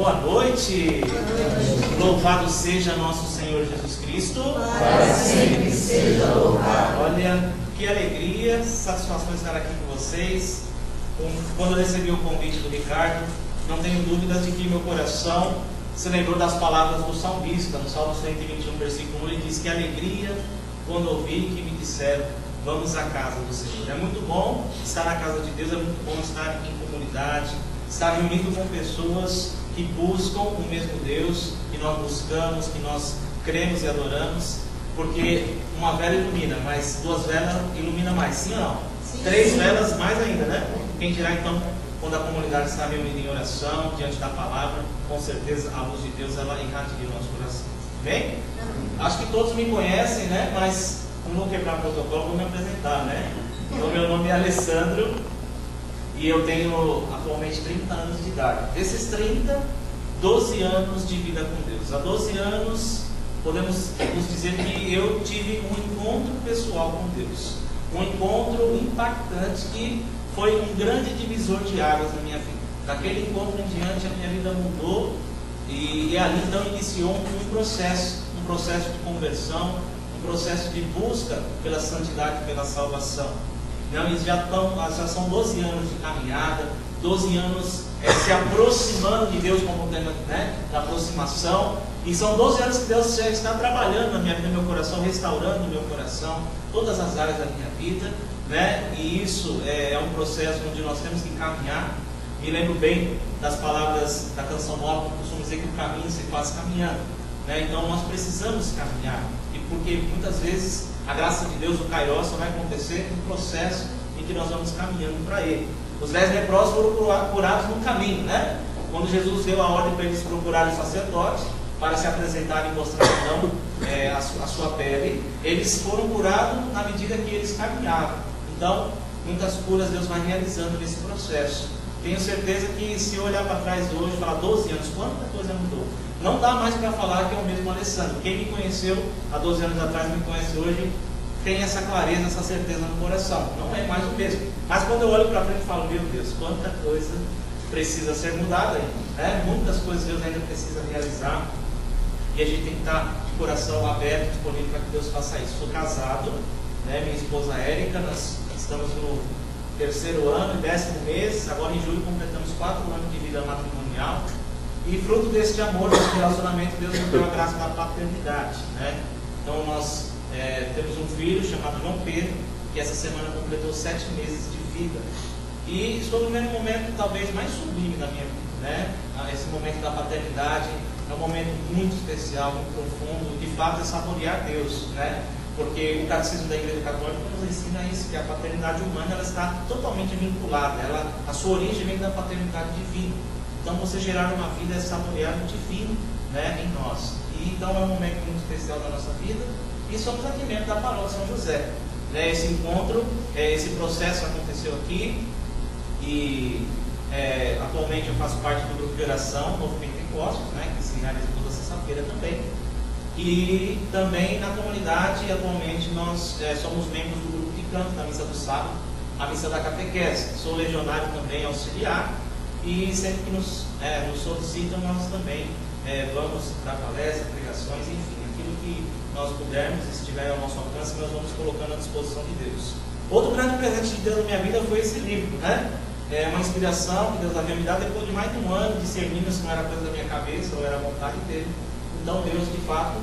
Boa noite. Louvado seja nosso Senhor Jesus Cristo. Para sempre seja louvado. Olha, que alegria, satisfação estar aqui com vocês. Quando eu recebi o convite do Ricardo, não tenho dúvidas de que meu coração se lembrou das palavras do salmista, no Salmo 121, versículo 1, ele diz: que alegria quando ouvi que me disseram, vamos à casa do Senhor. É muito bom estar na casa de Deus, é muito bom estar em comunidade, estar reunido com pessoas que buscam o mesmo Deus, que nós buscamos, que nós cremos e adoramos, porque uma vela ilumina, mas duas velas ilumina mais, sim ou não? Sim. Três velas mais ainda, né? Quem dirá então, quando a comunidade está reunida em oração, diante da palavra, com certeza a luz de Deus ela irradia o nosso coração. Bem? Acho que todos me conhecem, né? Mas não vou quebrar o protocolo, vou me apresentar, né? Então, meu nome é Alessandro e eu tenho atualmente 30 anos de idade. Desses 30, 12 anos de vida com Deus. Há 12 anos, podemos nos dizer que eu tive um encontro pessoal com Deus. Um encontro impactante que foi um grande divisor de águas na minha vida. Daquele encontro em diante, a minha vida mudou e ali então iniciou um processo de conversão, um processo de busca pela santidade, pela salvação. Não, e já são 12 anos de caminhada, 12 anos se aproximando de Deus como tema, né, da aproximação. E são 12 anos que Deus já está trabalhando na minha vida, no meu coração, restaurando o meu coração, todas as áreas da minha vida, né? E isso é um processo onde nós temos que caminhar. Me lembro bem das palavras da canção nova, que costumam dizer que o caminho se faz caminhando, né? Então nós precisamos caminhar, e porque muitas vezes a graça de Deus, o Kairos, só vai acontecer no processo em que nós vamos caminhando para Ele. Os 10 leprosos foram curados no caminho, né? Quando Jesus deu a ordem para eles procurarem o sacerdote para se apresentarem e mostrar então a sua pele, eles foram curados na medida que eles caminhavam. Então, muitas curas Deus vai realizando nesse processo. Tenho certeza que se eu olhar para trás hoje e falar 12 anos, quanta coisa mudou? Não dá mais para falar que é o mesmo Alessandro. Quem me conheceu há 12 anos atrás, me conhece hoje, tem essa clareza, essa certeza no coração. Não é mais o mesmo. Mas quando eu olho para frente e falo, meu Deus, quanta coisa precisa ser mudada ainda, né? Muitas coisas Deus ainda precisa realizar. E a gente tem que estar com o coração aberto, disponível para que Deus faça isso. Sou casado, né? Minha esposa Érica, nós estamos no 3º ano e 10º mês. Agora em julho completamos 4 anos de vida matrimonial. E fruto deste amor, desse relacionamento, Deus nos deu a graça da paternidade, né? Então nós temos um filho chamado João Pedro, que essa semana completou 7 meses de vida. E estou vivendo um momento talvez mais sublime da minha vida, né? Esse momento da paternidade é um momento muito especial, muito profundo, de fato é saborear Deus, né? Porque o catecismo da Igreja Católica nos ensina isso, que a paternidade humana ela está totalmente vinculada, a sua origem vem da paternidade divina. Então você gerar uma vida é saborear o divino, né, em nós. E então é um momento muito especial da nossa vida. E somos aqui mesmo da Paróquia São José, né? Esse encontro, esse processo aconteceu aqui. E atualmente eu faço parte do grupo de oração Novo Pentecostes, né, que se realiza toda sexta-feira também. E também na comunidade, atualmente nós somos membros do grupo de canto da missa do sábado, a missa da catequese. Sou legionário também auxiliar. E sempre que nos solicitam, nós também vamos dar palestras, pregações, enfim, aquilo que nós pudermos, se estiver ao nosso alcance, nós vamos colocando à disposição de Deus. Outro grande presente de Deus na minha vida foi esse livro, né? É uma inspiração que Deus havia me dado depois de mais de um ano discernindo se não era coisa da minha cabeça ou era a vontade dele. Então Deus, de fato,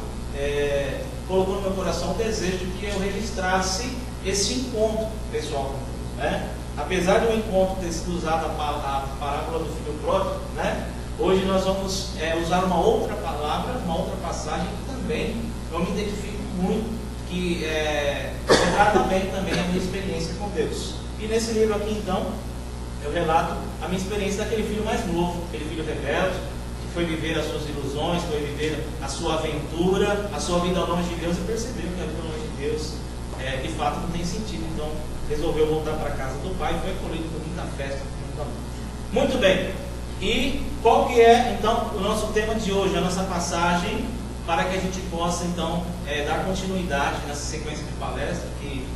colocou no meu coração o desejo de que eu registrasse esse encontro pessoal com Deus, né? Apesar de um encontro ter sido usado a parábola do filho pródigo, né? Hoje nós vamos usar uma outra palavra, uma outra passagem que também eu me identifico muito, que retrata bem também a minha experiência com Deus. E nesse livro aqui então, eu relato a minha experiência daquele filho mais novo, aquele filho rebelde, que foi viver as suas ilusões, foi viver a sua aventura, a sua vida ao longe de Deus, e percebeu que a vida ao longe de Deus de fato não tem sentido. Então resolveu voltar para a casa do pai e foi acolhido com muita festa, com muito amor. Muito bem, e qual que é então o nosso tema de hoje, a nossa passagem, para que a gente possa então dar continuidade nessa sequência de palestras, que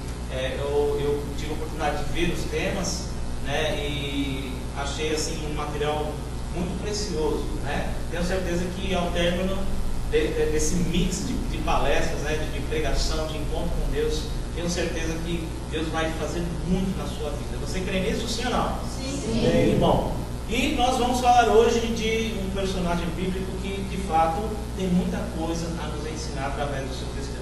eu tive a oportunidade de ver os temas, né, e achei assim um material muito precioso, né? Tenho certeza que ao término desse mix de palestras, né, de pregação, de encontro com Deus, tenho certeza que Deus vai fazer muito na sua vida. Você crê nisso, sim ou não? Sim. Bom, e nós vamos falar hoje de um personagem bíblico que, de fato, tem muita coisa a nos ensinar através do seu testemunho.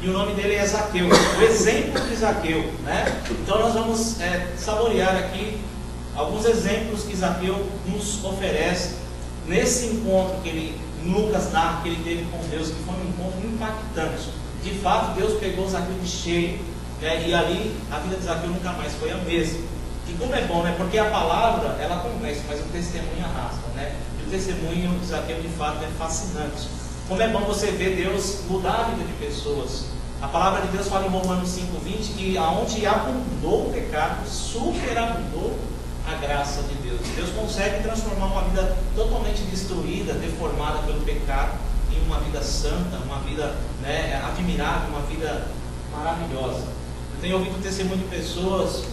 E o nome dele é Zaqueu, o exemplo de Zaqueu, né? Então nós vamos saborear aqui alguns exemplos que Zaqueu nos oferece nesse encontro que Lucas narra que ele teve com Deus, que foi um encontro impactante. De fato, Deus pegou Zaqueu de cheio, né? E ali a vida de Zaqueu nunca mais foi a mesma. E como é bom, né? Porque a palavra, ela convence, mas o testemunho arrasta, né? E o testemunho de Zaqueu, de fato, é fascinante. Como é bom você ver Deus mudar a vida de pessoas. A palavra de Deus fala em Romanos 5,20 que aonde abundou o pecado, superabundou a graça de Deus. Deus consegue transformar uma vida totalmente destruída, deformada pelo pecado, em uma vida santa, uma vida, né, admirável, uma vida maravilhosa. Eu tenho ouvido o testemunho de pessoas.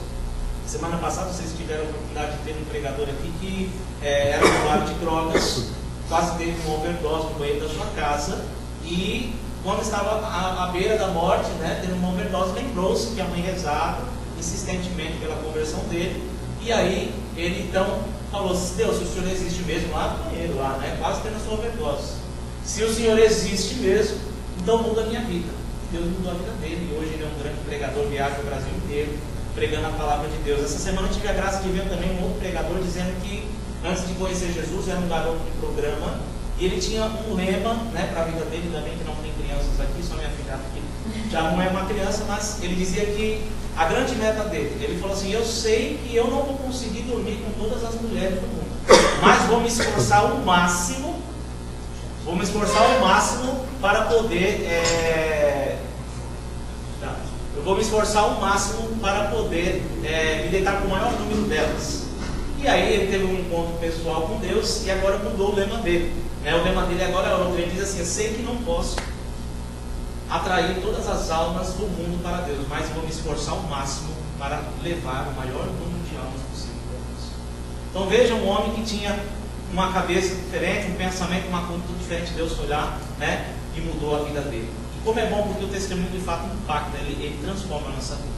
Semana passada vocês tiveram a oportunidade de ter um pregador aqui que era usuário de drogas, quase teve uma overdose no banheiro da sua casa, e quando estava à beira da morte, né, tendo uma overdose, lembrou-se que a mãe rezava insistentemente pela conversão dele. E aí, ele então falou: Deus, se o Senhor existe mesmo, lá no banheiro, lá, né? Quase tendo a sua overdose. Se o Senhor existe mesmo, então muda a minha vida. Deus mudou a vida dele. E hoje ele é um grande pregador, viaja o Brasil inteiro, pregando a palavra de Deus. Essa semana eu tive a graça de ver também um outro pregador dizendo que, antes de conhecer Jesus, era um garoto de programa. E ele tinha um lema, né, para a vida dele. Ainda bem que não tem crianças aqui, só minha filha aqui já não é uma criança, mas ele dizia que a grande meta dele, ele falou assim: eu sei que eu não vou conseguir dormir com todas as mulheres do mundo, mas vou me esforçar ao máximo, para poder eu vou me esforçar ao máximo para poder me deitar com o maior número delas. E aí ele teve um encontro pessoal com Deus e agora mudou o lema dele, né? O lema dele agora é outro. Ele diz assim: eu sei que não posso atrair todas as almas do mundo para Deus, mas vou me esforçar ao máximo para levar o maior número de almas possível para Deus. Então veja um homem que tinha uma cabeça diferente, um pensamento, uma conduta diferente. Deus foi lá, né, e mudou a vida dele. E como é bom, porque o testemunho de fato impacta, ele transforma a nossa vida.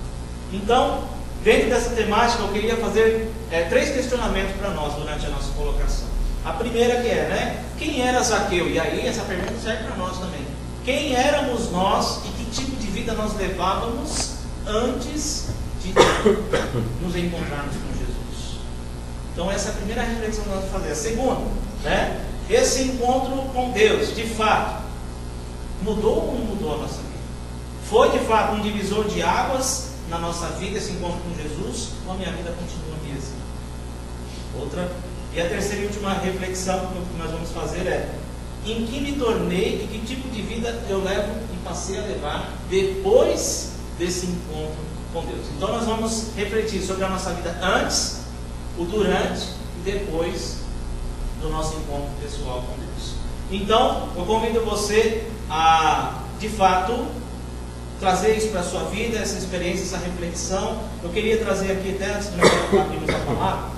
Então, dentro dessa temática, eu queria fazer 3 questionamentos para nós durante a nossa colocação. A primeira que né, quem era Zaqueu? E aí essa pergunta serve para nós também. Quem éramos nós e que tipo de vida nós levávamos antes de nos encontrarmos com Jesus? Então essa é a primeira reflexão que nós vamos fazer. A segunda, né, esse encontro com Deus, de fato, mudou ou não mudou a nossa vida? Foi de fato um divisor de águas na nossa vida, esse encontro com Jesus, ou a minha vida continua a mesma? Outra, e a terceira e última reflexão que nós vamos fazer é: em que me tornei e que tipo de vida eu levo e passei a levar depois desse encontro com Deus? Então nós vamos refletir sobre a nossa vida antes, o durante e depois do nosso encontro pessoal com Deus. Então eu convido você a, de fato, trazer isso para a sua vida, essa experiência, essa reflexão. Eu queria trazer aqui, até antes de nós abrirmos a palavra,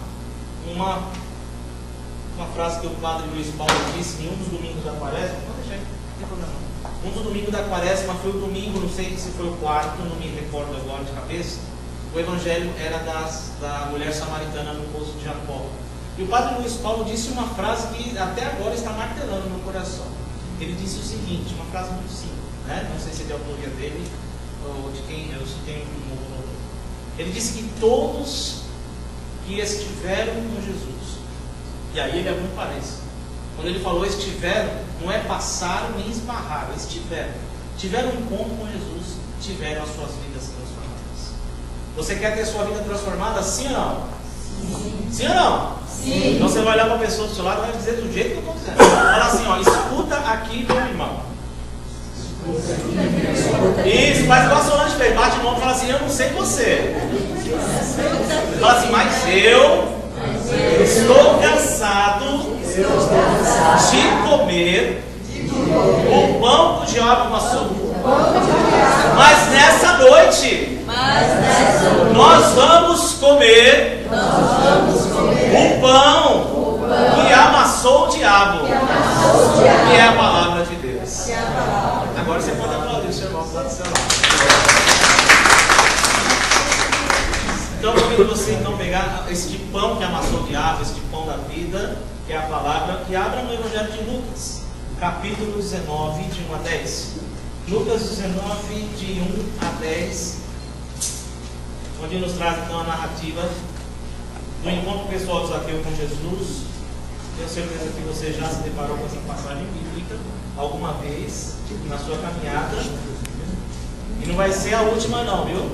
uma frase que o padre Luiz Paulo disse em um dos domingos da quaresma. Não deixa aí, não tem problema não. Um dos domingos da quaresma foi o domingo, não sei se foi o quarto, não me recordo agora de cabeça. O evangelho era da mulher samaritana no poço de Jacó. E o padre Luiz Paulo disse uma frase que até agora está martelando no meu coração. Ele disse o seguinte, uma frase muito simples, né? Não sei se é de autoria dele ou de quem eu citei um outro. Ele disse que todos que estiveram com Jesus, e aí ele abriu um parênteses. Quando ele falou estiveram, não é passaram nem esbarraram, tiveram um encontro com Jesus, tiveram as suas vidas transformadas. Você quer ter a sua vida transformada, sim ou não? Sim. Sim ou não? Sim. Então você vai olhar para a pessoa do seu lado e vai dizer do jeito que eu estou dizendo. Fala assim, ó, escuta aqui, meu irmão. Isso, faz igual a Solange fez, bate no ombro e fala assim: eu não sei você. Fala assim: mas eu estou cansado de comer o pão do diabo com açúcar. Mas nessa noite nós vamos comer o pão que é a palavra de Deus. Agora você pode aplaudir o seu irmão lá do seu lado. Então, eu convido você então pegar este pão que amassou o diabo, este pão da vida, que é a palavra, e abra no Evangelho de Lucas, capítulo 19, de 1 a 10. Lucas 19, de 1 a 10, onde nos traz então a narrativa do encontro pessoal de Zaqueu com Jesus. Tenho certeza que você já se deparou com essa passagem bíblica alguma vez na sua caminhada. E não vai ser a última não, viu?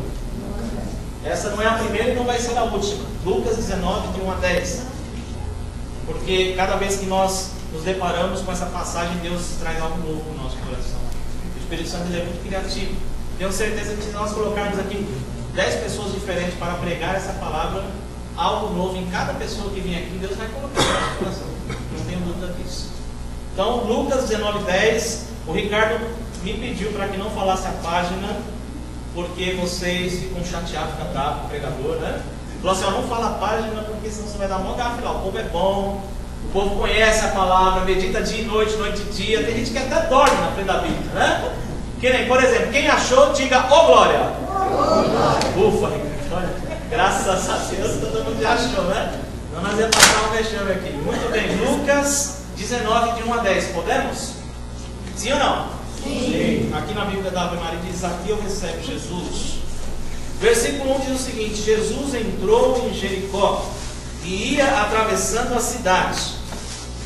Essa não é a primeira e não vai ser a última. Lucas 19, de 1 a 10. Porque cada vez que nós nos deparamos com essa passagem, Deus traz algo novo no nosso coração. O Espírito Santo ele é muito criativo. Tenho certeza que se nós colocarmos aqui 10 pessoas diferentes para pregar essa palavra, algo novo em cada pessoa que vem aqui, Deus vai colocar no nosso coração. Não tenho dúvida disso. Então, Lucas 19, 10. O Ricardo me pediu para que não falasse a página, porque vocês ficam chateados, ficam bravos com o pregador, né? Falou assim, ó, não fala a página, porque senão você vai dar uma gafe lá. O povo é bom, o povo conhece a palavra, medita dia e noite, noite e dia. Tem gente que até dorme na frente da Bíblia, né? Que nem, por exemplo, quem achou, diga, ô glória! Ufa, Ricardo, olha, graças a Deus todo mundo já achou, né? Então nós vamos passar um vexame aqui. Muito bem, Lucas 19, de 1 a 10, podemos? Sim ou não? Sim. Aqui na Bíblia da Ave Maria diz, aqui eu recebo Jesus. Versículo 1 diz o seguinte: Jesus entrou em Jericó e ia atravessando a cidade.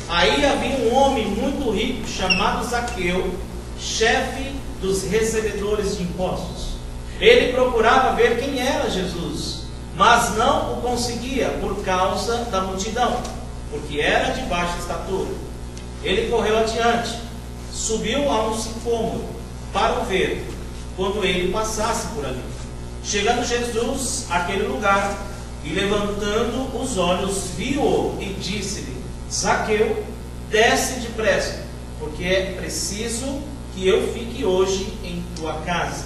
Aí havia um homem muito rico chamado Zaqueu, chefe dos recebedores de impostos. Ele procurava ver quem era Jesus, mas não o conseguia por causa da multidão, porque era de baixa estatura. Ele correu adiante, subiu a um sicômoro para o ver, quando ele passasse por ali. Chegando Jesus àquele lugar, e levantando os olhos, viu-o e disse-lhe: Zaqueu, desce depressa, porque é preciso que eu fique hoje em tua casa.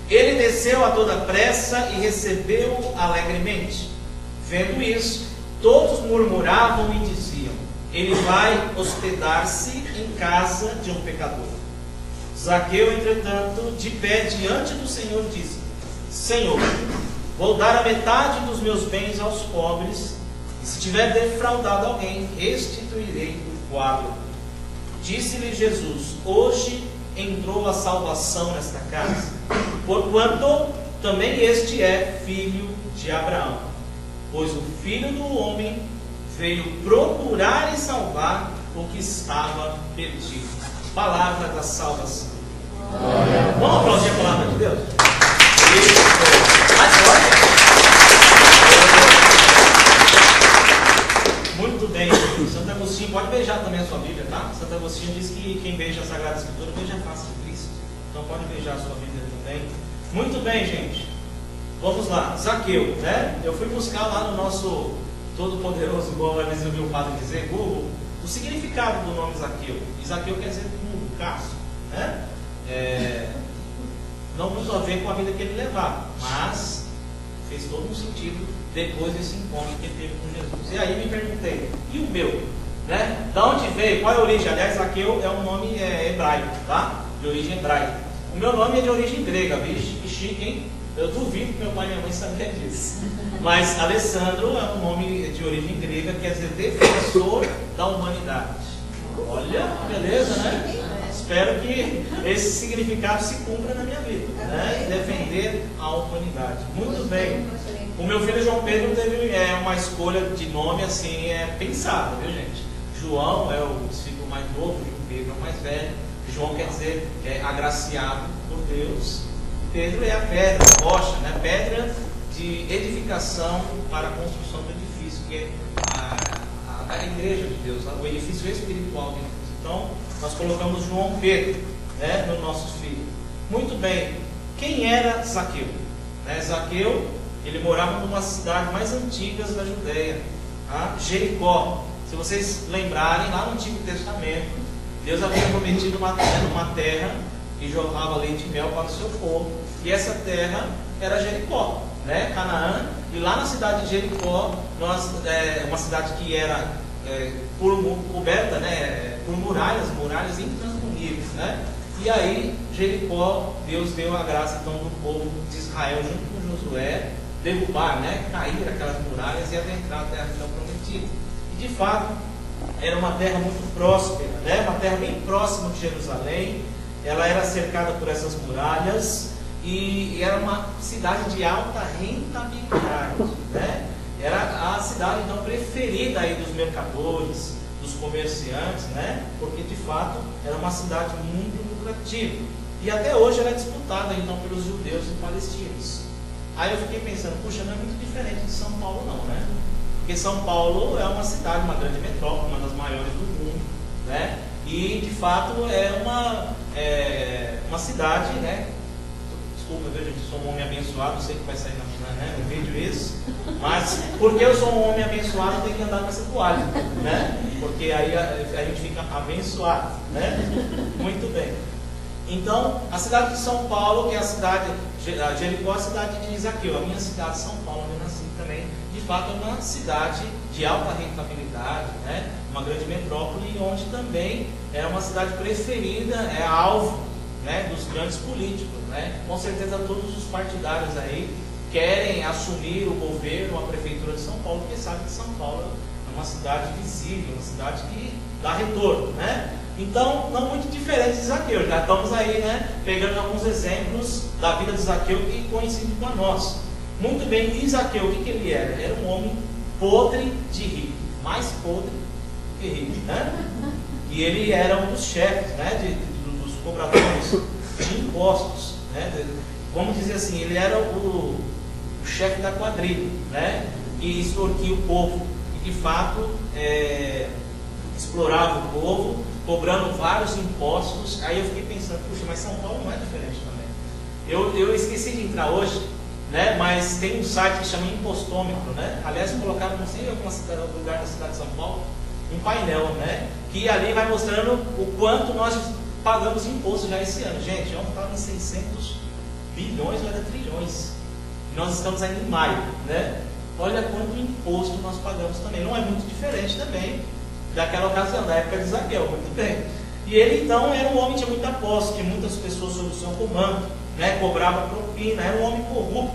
Ele desceu a toda pressa e recebeu-o alegremente. Vendo isso, todos murmuravam e diziam: ele vai hospedar-se em casa de um pecador. Zaqueu, entretanto, de pé diante do Senhor, disse: Senhor, vou dar a metade dos meus bens aos pobres, e se tiver defraudado alguém, restituirei o quadro. Disse-lhe Jesus: hoje entrou a salvação nesta casa, porquanto também este é filho de Abraão. Pois o Filho do Homem veio procurar e salvar o que estava perdido. Palavra da salvação. Vamos aplaudir a palavra de Deus? Muito bem, Santo Agostinho, pode beijar também a sua Bíblia, tá? Santo Agostinho diz que quem beija a Sagrada Escritura beija a face de Cristo. Então pode beijar a sua Bíblia também. Muito bem, gente. Vamos lá, Zaqueu, né? Eu fui buscar lá no nosso todo-poderoso, igual às vezes eu vi o padre dizer, Google, o significado do nome Zaqueu. E Zaqueu quer dizer burro, caço, né? Não muito a ver com a vida que ele levava, mas fez todo um sentido depois desse encontro que ele teve com Jesus. E aí me perguntei, e o meu? Né? Da onde veio? Qual é a origem? Aliás, Zaqueu é um nome hebraico, tá? De origem hebraica. O meu nome é de origem grega, vixe, que chique, hein? Eu duvido que meu pai e minha mãe sabiam disso. Mas Alessandro é um nome de origem grega, quer dizer defensor da humanidade. Olha, beleza, né? Espero que esse significado se cumpra na minha vida, né? Defender a humanidade. Muito bem. O meu filho João Pedro teve uma escolha de nome assim, pensada, viu, gente? João é o discípulo mais novo, João Pedro é o mais velho. João quer dizer agraciado por Deus. Pedro é a pedra, a rocha, né? Pedra de edificação para a construção do edifício, que é a igreja de Deus, o edifício espiritual de Deus. Então, nós colocamos João Pedro, né, nos nossos filhos. Muito bem, quem era Zaqueu? Zaqueu, ele morava numa das cidades mais antigas da Judéia, Jericó. Se vocês lembrarem, lá no Antigo Testamento, Deus havia prometido uma terra que jorrava leite e mel para o seu povo, e essa terra era Jericó, né? Canaã. E lá na cidade de Jericó, uma cidade que era coberta, né, por muralhas intransponíveis, né? E aí Jericó, Deus deu a graça então do povo de Israel junto com Josué derrubar, né, cair aquelas muralhas e adentrar a terra que não prometida. E de fato era uma terra muito próspera, né? Uma terra bem próxima de Jerusalém. Ela era cercada por essas muralhas e era uma cidade de alta rentabilidade, né? Era a cidade então preferida aí dos mercadores, dos comerciantes, né? Porque de fato era uma cidade muito lucrativa. E até hoje ela é disputada então pelos judeus e palestinos. Aí eu fiquei pensando, puxa, não é muito diferente de São Paulo não, né? Porque São Paulo é uma cidade, uma grande metrópole, uma das maiores do mundo, né? E de fato é uma cidade, né? Desculpa, viu, gente, eu sou um homem abençoado, sei que vai sair no vídeo isso, mas porque eu sou um homem abençoado, eu tenho que andar com essa toalha, né? Porque aí a gente fica abençoado, né? Muito bem. Então, a cidade de São Paulo, que é a cidade, Jericó é a cidade de Zaqueu, a minha cidade, São Paulo, onde eu nasci também, de fato é uma cidade de alta rentabilidade, né? Uma grande metrópole, onde também é uma cidade preferida, é alvo, né, dos grandes políticos, né? Com certeza todos os partidários aí querem assumir o governo, a prefeitura de São Paulo, porque sabem que São Paulo é uma cidade visível, uma cidade que dá retorno, né? Então, não muito diferente de Zaqueu, já estamos aí, né, pegando alguns exemplos da vida de Zaqueu que coincidem com a nossa. Muito bem, e Zaqueu, o que ele era? Era um homem podre de rico, mais podre que rico, né? E ele era um dos chefes, né, dos cobradores de impostos, né? Vamos dizer assim, ele era o chefe da quadrilha, né? Que extorquia o povo e de fato explorava o povo, cobrando vários impostos. Aí eu fiquei pensando, puxa, mas São Paulo não é diferente também. Eu esqueci de entrar hoje, né? Mas tem um site que chama Impostômetro, né? Aliás, colocaram, não sei em algum lugar da cidade de São Paulo, um painel, né? Que ali vai mostrando o quanto nós pagamos imposto já esse ano. Gente, ontem estava em 600 bilhões, ou era trilhões. Nós estamos ainda em maio, né? Olha quanto imposto nós pagamos também. Não é muito diferente também daquela ocasião, da época de Zaqueu, muito bem. E ele então era um homem que tinha muita posse, tinha muitas pessoas sob o seu comando, né? Cobrava propina, era um homem corrupto,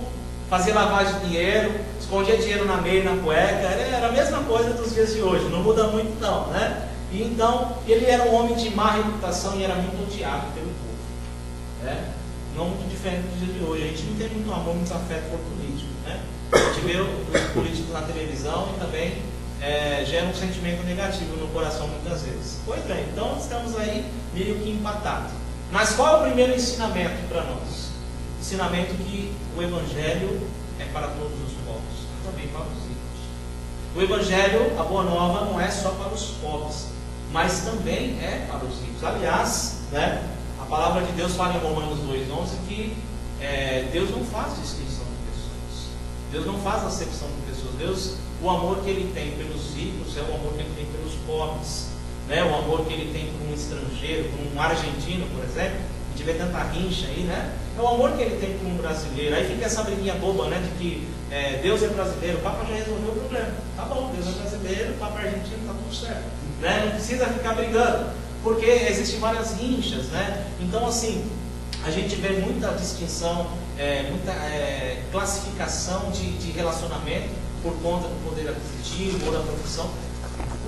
fazia lavagem de dinheiro, escondia dinheiro na meia e na cueca, era a mesma coisa dos dias de hoje, não muda muito não, né? E então, ele era um homem de má reputação e era muito odiado pelo povo, né? Não muito diferente dos dias de hoje. A gente não tem muito amor, muito afeto por político, né? A gente vê os políticos na televisão e também gera um sentimento negativo no coração muitas vezes. Pois bem, então estamos aí meio que empatados. Mas qual é o primeiro ensinamento para nós? Ensinamento que o Evangelho é para todos os povos, também para os ricos. O Evangelho, a Boa Nova, não é só para os pobres, mas também é para os ricos. Aliás, né, a palavra de Deus fala em Romanos 2,11 que Deus não faz distinção de pessoas. Deus não faz acepção de pessoas. Deus, o amor que Ele tem pelos ricos é o amor que Ele tem pelos pobres, né? O amor que Ele tem por um estrangeiro, por um argentino, por exemplo. A gente vê tanta rincha aí, né? É o amor que Ele tem por um brasileiro. Aí fica essa briguinha boba, né? De que Deus é brasileiro, o Papa já resolveu o problema. Tá bom, Deus é brasileiro, o Papa é argentino, tá tudo certo, né? Não precisa ficar brigando, porque existem várias rinchas, né? Então, assim, a gente vê muita distinção, muita classificação de relacionamento por conta do poder aquisitivo ou da profissão.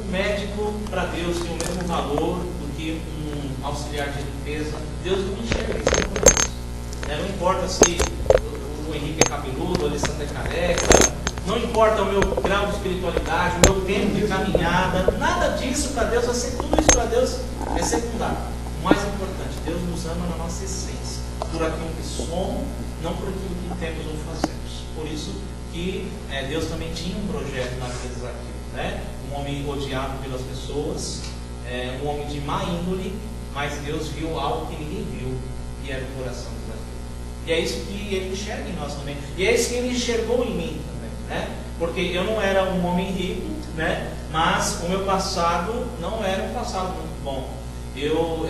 O médico, para Deus, tem o mesmo valor do que um auxiliar de limpeza. Deus não enxerga isso, não importa se o Henrique é cabeludo, o Alessandro é careca, não importa o meu grau de espiritualidade, o meu tempo de caminhada, nada disso para Deus vai ser, tudo isso para Deus é secundário. O mais importante, Deus nos ama na nossa essência, por aquilo que somos, não por aquilo que temos ou fazemos. Por isso que Deus também tinha um projeto na vida de Zaqueu, né? Um homem odiado pelas pessoas, um homem de má índole, mas Deus viu algo que ninguém viu, que era o coração de Zaqueu. E é isso que Ele enxerga em nós também. E é isso que Ele enxergou em mim também, né? Porque eu não era um homem rico, né? Mas o meu passado não era um passado muito bom. Eu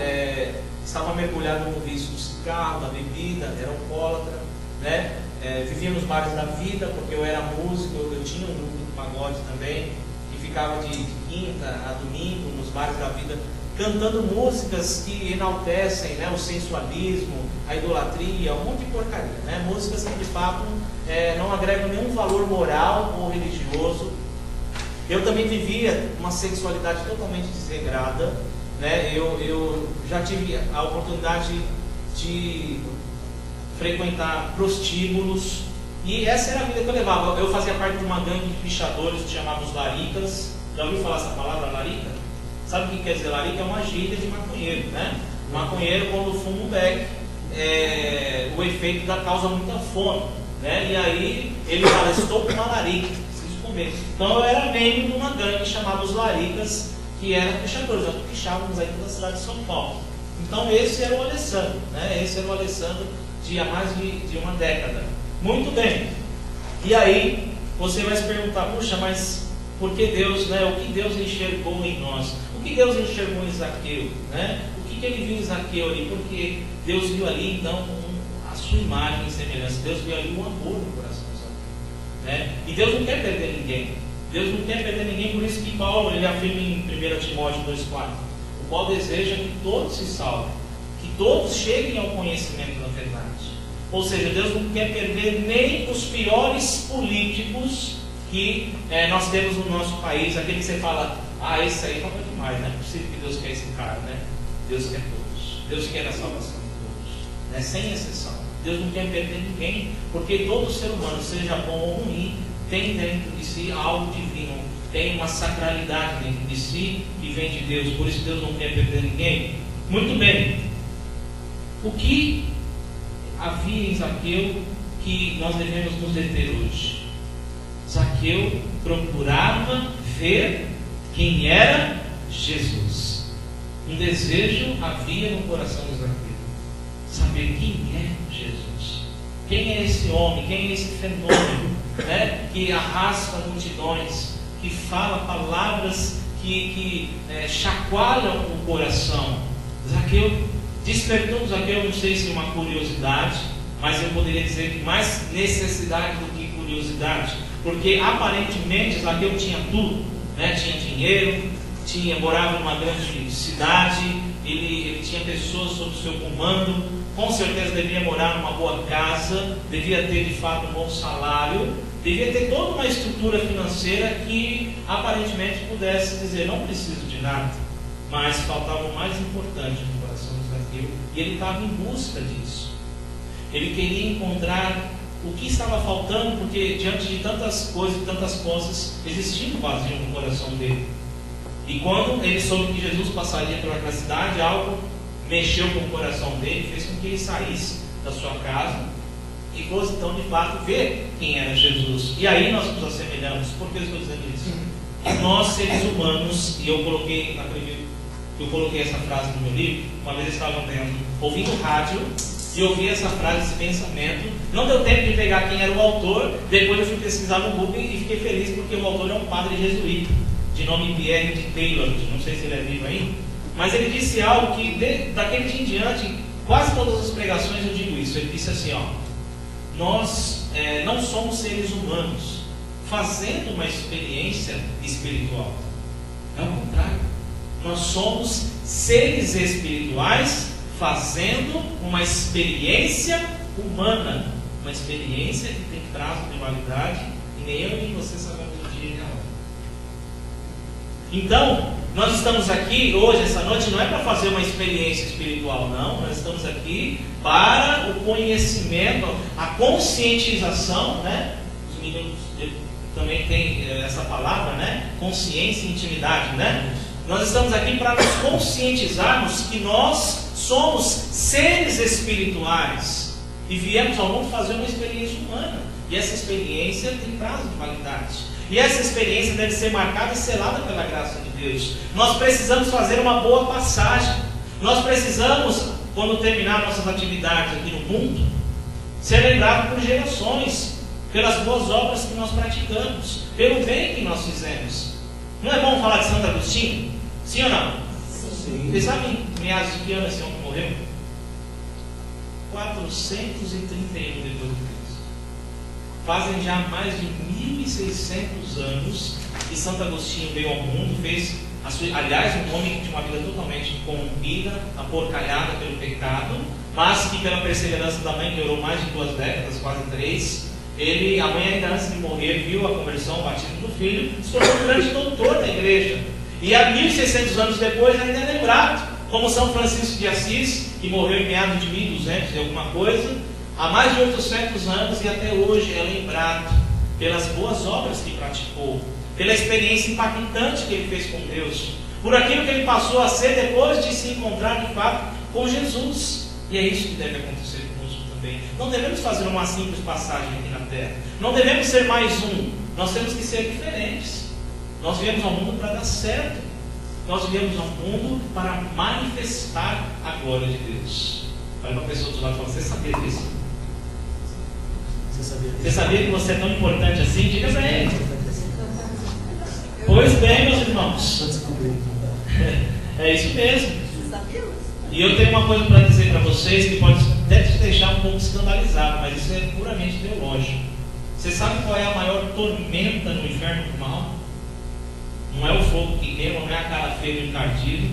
estava mergulhado no vício do cigarro, da bebida, era alcoólatra, né? Vivia nos bares da vida, porque eu era músico, eu tinha um grupo de pagode também, que ficava de quinta a domingo nos bares da vida, cantando músicas que enaltecem, né, o sensualismo, a idolatria, um monte de porcaria, né? Músicas que de fato não agregam nenhum valor moral ou religioso. Eu também vivia uma sexualidade totalmente desregrada, né? Eu já tive a oportunidade de frequentar prostíbulos, e essa era a vida que eu levava. Eu fazia parte de uma gangue de pichadores que chamava os laricas. Já ouviu falar essa palavra, larica? Sabe o que quer dizer larica? É uma gíria de maconheiro, né? Maconheiro, quando fuma um beck, o efeito da causa muita fome, né? E aí ele fala, estou com uma larica, preciso comer. Então eu era membro de uma gangue chamada os laricas, que eram pichadores, nós pichávamos aí toda a cidade de São Paulo. Então esse era o Alessandro, né? Esse era o Alessandro de há mais de uma década. Muito bem. E aí você vai se perguntar, puxa, mas por que Deus, né? O que Deus enxergou em nós? O que Deus enxergou em Zaqueu, né? O que ele viu em Zaqueu ali? Porque Deus viu ali então a sua imagem e semelhança. Deus viu ali o amor no coração de Zaqueu, né? E Deus não quer perder ninguém. Deus não quer perder ninguém, por isso que Paulo ele afirma em 1 Timóteo 2,4: o qual deseja que todos se salvem, que todos cheguem ao conhecimento da verdade. Ou seja, Deus não quer perder nem os piores políticos que nós temos no nosso país, aquele que você fala, esse aí fala demais, não é possível que Deus quer esse cara, né? Deus quer todos, Deus quer a salvação de todos, né? Sem exceção. Deus não quer perder ninguém, porque todo ser humano, seja bom ou ruim, tem dentro de si algo divino, tem uma sacralidade dentro de si que vem de Deus, por isso Deus não quer perder ninguém. Muito bem, o que havia em Zaqueu que nós devemos nos deter hoje? Zaqueu procurava ver quem era Jesus. Um desejo havia no coração de Zaqueu, saber quem é Jesus, quem é esse homem, quem é esse fenômeno, né, que arrasta multidões, que fala palavras que chacoalham o coração. Zaqueu despertou Zaqueu, não sei se uma curiosidade, mas eu poderia dizer que mais necessidade do que curiosidade, porque aparentemente Zaqueu tinha tudo, né? Tinha dinheiro, morava numa grande cidade, ele tinha pessoas sob o seu comando, com certeza devia morar numa boa casa, devia ter de fato um bom salário, devia ter toda uma estrutura financeira que aparentemente pudesse dizer, não preciso de nada, mas faltava o mais importante no coração de Zaqueu, e ele estava em busca disso. Ele queria encontrar o que estava faltando, porque diante de tantas coisas e tantas cosas, existia um vazio no coração dele. E quando ele soube que Jesus passaria por aquela cidade, algo mexeu com o coração dele, fez com que ele saísse da sua casa e fosse então de fato ver quem era Jesus. E aí nós nos assemelhamos. Por que eu estou dizendo isso? Nós seres humanos, e eu coloquei, acredito que eu coloquei essa frase no meu livro, uma vez eu estava ouvindo rádio e ouvi essa frase, esse pensamento. Não deu tempo de pegar quem era o autor, depois eu fui pesquisar no Google e fiquei feliz porque o autor é um padre jesuíta, de nome Pierre de Taylor, não sei se ele é vivo aí, mas ele disse algo que daquele dia em diante, quase todas as pregações eu digo isso. Ele disse assim, nós não somos seres humanos fazendo uma experiência espiritual, é o contrário, nós somos seres espirituais fazendo uma experiência humana, uma experiência que tem prazo de validade e nem eu nem você sabemos o dia e a hora. Então, nós estamos aqui hoje, essa noite, não é para fazer uma experiência espiritual, não. Nós estamos aqui para o conhecimento, a conscientização, né? Os meninos também têm essa palavra, né? Consciência e intimidade, né? Nós estamos aqui para nos conscientizarmos que nós somos seres espirituais e viemos ao mundo fazer uma experiência humana. E essa experiência tem prazo de validade. E essa experiência deve ser marcada e selada pela graça de Deus. Nós precisamos fazer uma boa passagem. Nós precisamos, quando terminar nossas atividades aqui no mundo, ser lembrados por gerações, pelas boas obras que nós praticamos, pelo bem que nós fizemos. Não é bom falar de Santo Agostinho? Sim ou não? Sim. Vocês sabem meados de que ano esse homem morreu? 431 depois de Cristo. Fazem já mais de 1.600 anos que Santo Agostinho veio ao mundo, fez, aliás, um homem que tinha uma vida totalmente corrompida, aporcalhada pelo pecado, mas que pela perseverança da mãe, que durou mais de 2 décadas, quase 3, a mãe ainda antes de morrer viu a conversão, o batismo do filho, se tornou um grande doutor da igreja. E há 1600 anos depois ainda é lembrado, como São Francisco de Assis, que morreu em meados de 1200 e alguma coisa, há mais de 800 anos, e até hoje é lembrado pelas boas obras que praticou, pela experiência impactante que ele fez com Deus, por aquilo que ele passou a ser depois de se encontrar de fato com Jesus. E é isso que deve acontecer conosco também. Não devemos fazer uma simples passagem aqui na terra, não devemos ser mais um, nós temos que ser diferentes. Nós viemos ao mundo para dar certo, nós viemos ao mundo para manifestar a glória de Deus. Olha para a pessoa do lado e fala: você sabia disso? Você sabia que você é tão importante assim? Diga para ele. Pois bem, meus irmãos, é isso mesmo. E eu tenho uma coisa para dizer para vocês que pode até te deixar um pouco escandalizado, mas isso é puramente teológico. Você sabe qual é a maior tormenta no inferno do mal? Não é o fogo que queima, não é a cara feia do encardido,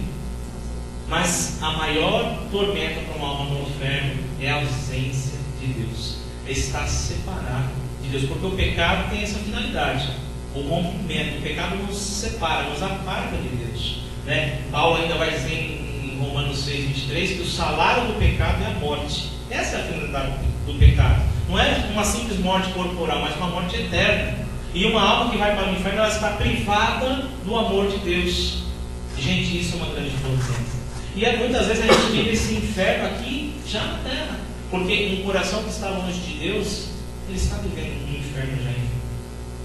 mas a maior tormenta para uma alma no inferno é a ausência de Deus, é estar separado de Deus, porque o pecado tem essa finalidade, o rompimento. O pecado nos separa, nos aparta de Deus, né? Paulo ainda vai dizer em Romanos 6:23 que o salário do pecado é a morte. Essa é a finalidade do pecado, não é uma simples morte corporal, mas uma morte eterna. E uma alma que vai para o inferno, ela está privada do amor de Deus. Gente, isso é uma grande tormenta. E muitas vezes a gente vive esse inferno aqui já na terra, porque um coração que está longe de Deus, ele está vivendo um inferno já,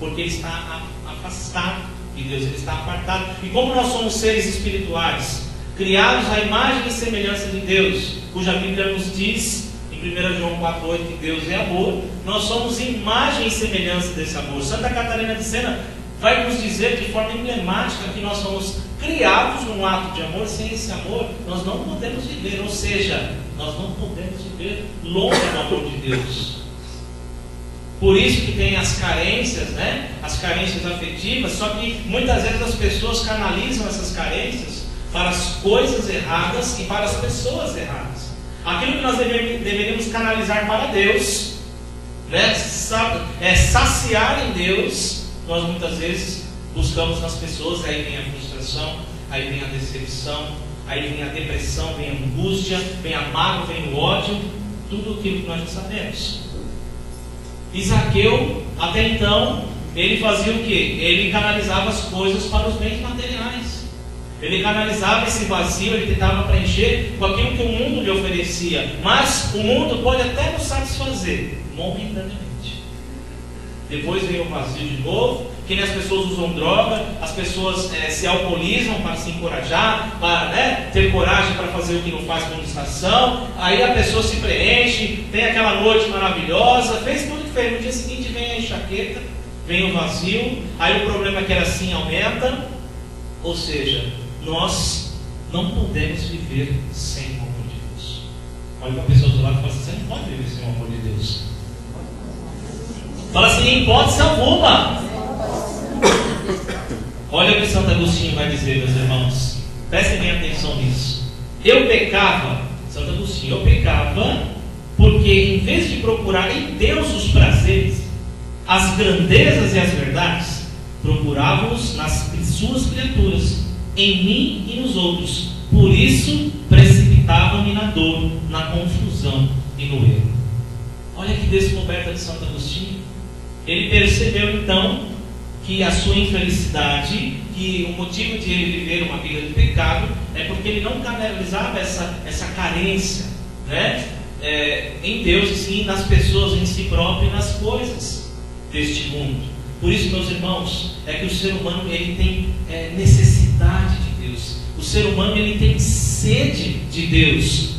porque ele está afastado de Deus, ele está apartado. E como nós somos seres espirituais, criados à imagem e semelhança de Deus, cuja Bíblia nos diz em 1 João 4,8 que Deus é amor, nós somos imagem e semelhança desse amor. Santa Catarina de Sena vai nos dizer de forma emblemática que nós somos criados num ato de amor. Sem esse amor nós não podemos viver, ou seja, nós não podemos viver longe do amor de Deus. Por isso que tem as carências, né? As carências afetivas. Só que muitas vezes as pessoas canalizam essas carências para as coisas erradas e para as pessoas erradas. Aquilo que nós deveríamos canalizar para Deus, né? Saciar em Deus, nós muitas vezes buscamos nas pessoas. Aí vem a frustração, aí vem a decepção, aí vem a depressão, vem a angústia, vem a mágoa, vem o ódio, tudo aquilo que nós já sabemos. E Zaqueu, até então, ele fazia o quê? Ele canalizava as coisas para os bens materiais. Ele canalizava esse vazio, ele tentava preencher com aquilo que o mundo lhe oferecia. Mas o mundo pode até nos satisfazer momentaneamente. Depois vem o vazio de novo, que nem as pessoas usam droga, as pessoas se alcoolizam para se encorajar, para ter coragem para fazer o que não faz com distração. Aí a pessoa se preenche, tem aquela noite maravilhosa, fez tudo que fez. No dia seguinte vem a enxaqueca, vem o vazio, aí o problema que era assim aumenta. Ou seja, nós não podemos viver sem o amor de Deus. Olha para a pessoa do lado e fala assim: você não pode viver sem o amor de Deus. Fala assim: em hipótese alguma. Olha o que Santo Agostinho vai dizer, meus irmãos. Prestem bem atenção nisso. Eu pecava, Santo Agostinho, eu pecava porque em vez de procurar em Deus os prazeres, as grandezas e as verdades, procurava-os nas suas criaturas, em mim e nos outros. Por isso precipitava-me na dor, na confusão e no erro. Olha que descoberta de Santo Agostinho. Ele percebeu então que a sua infelicidade, que o motivo de ele viver uma vida de pecado é porque ele não canalizava essa carência, né? Em Deus, e sim nas pessoas, em si próprio e nas coisas deste mundo. Por isso, meus irmãos, é que o ser humano ele tem necessidade de Deus. O ser humano ele tem sede de Deus,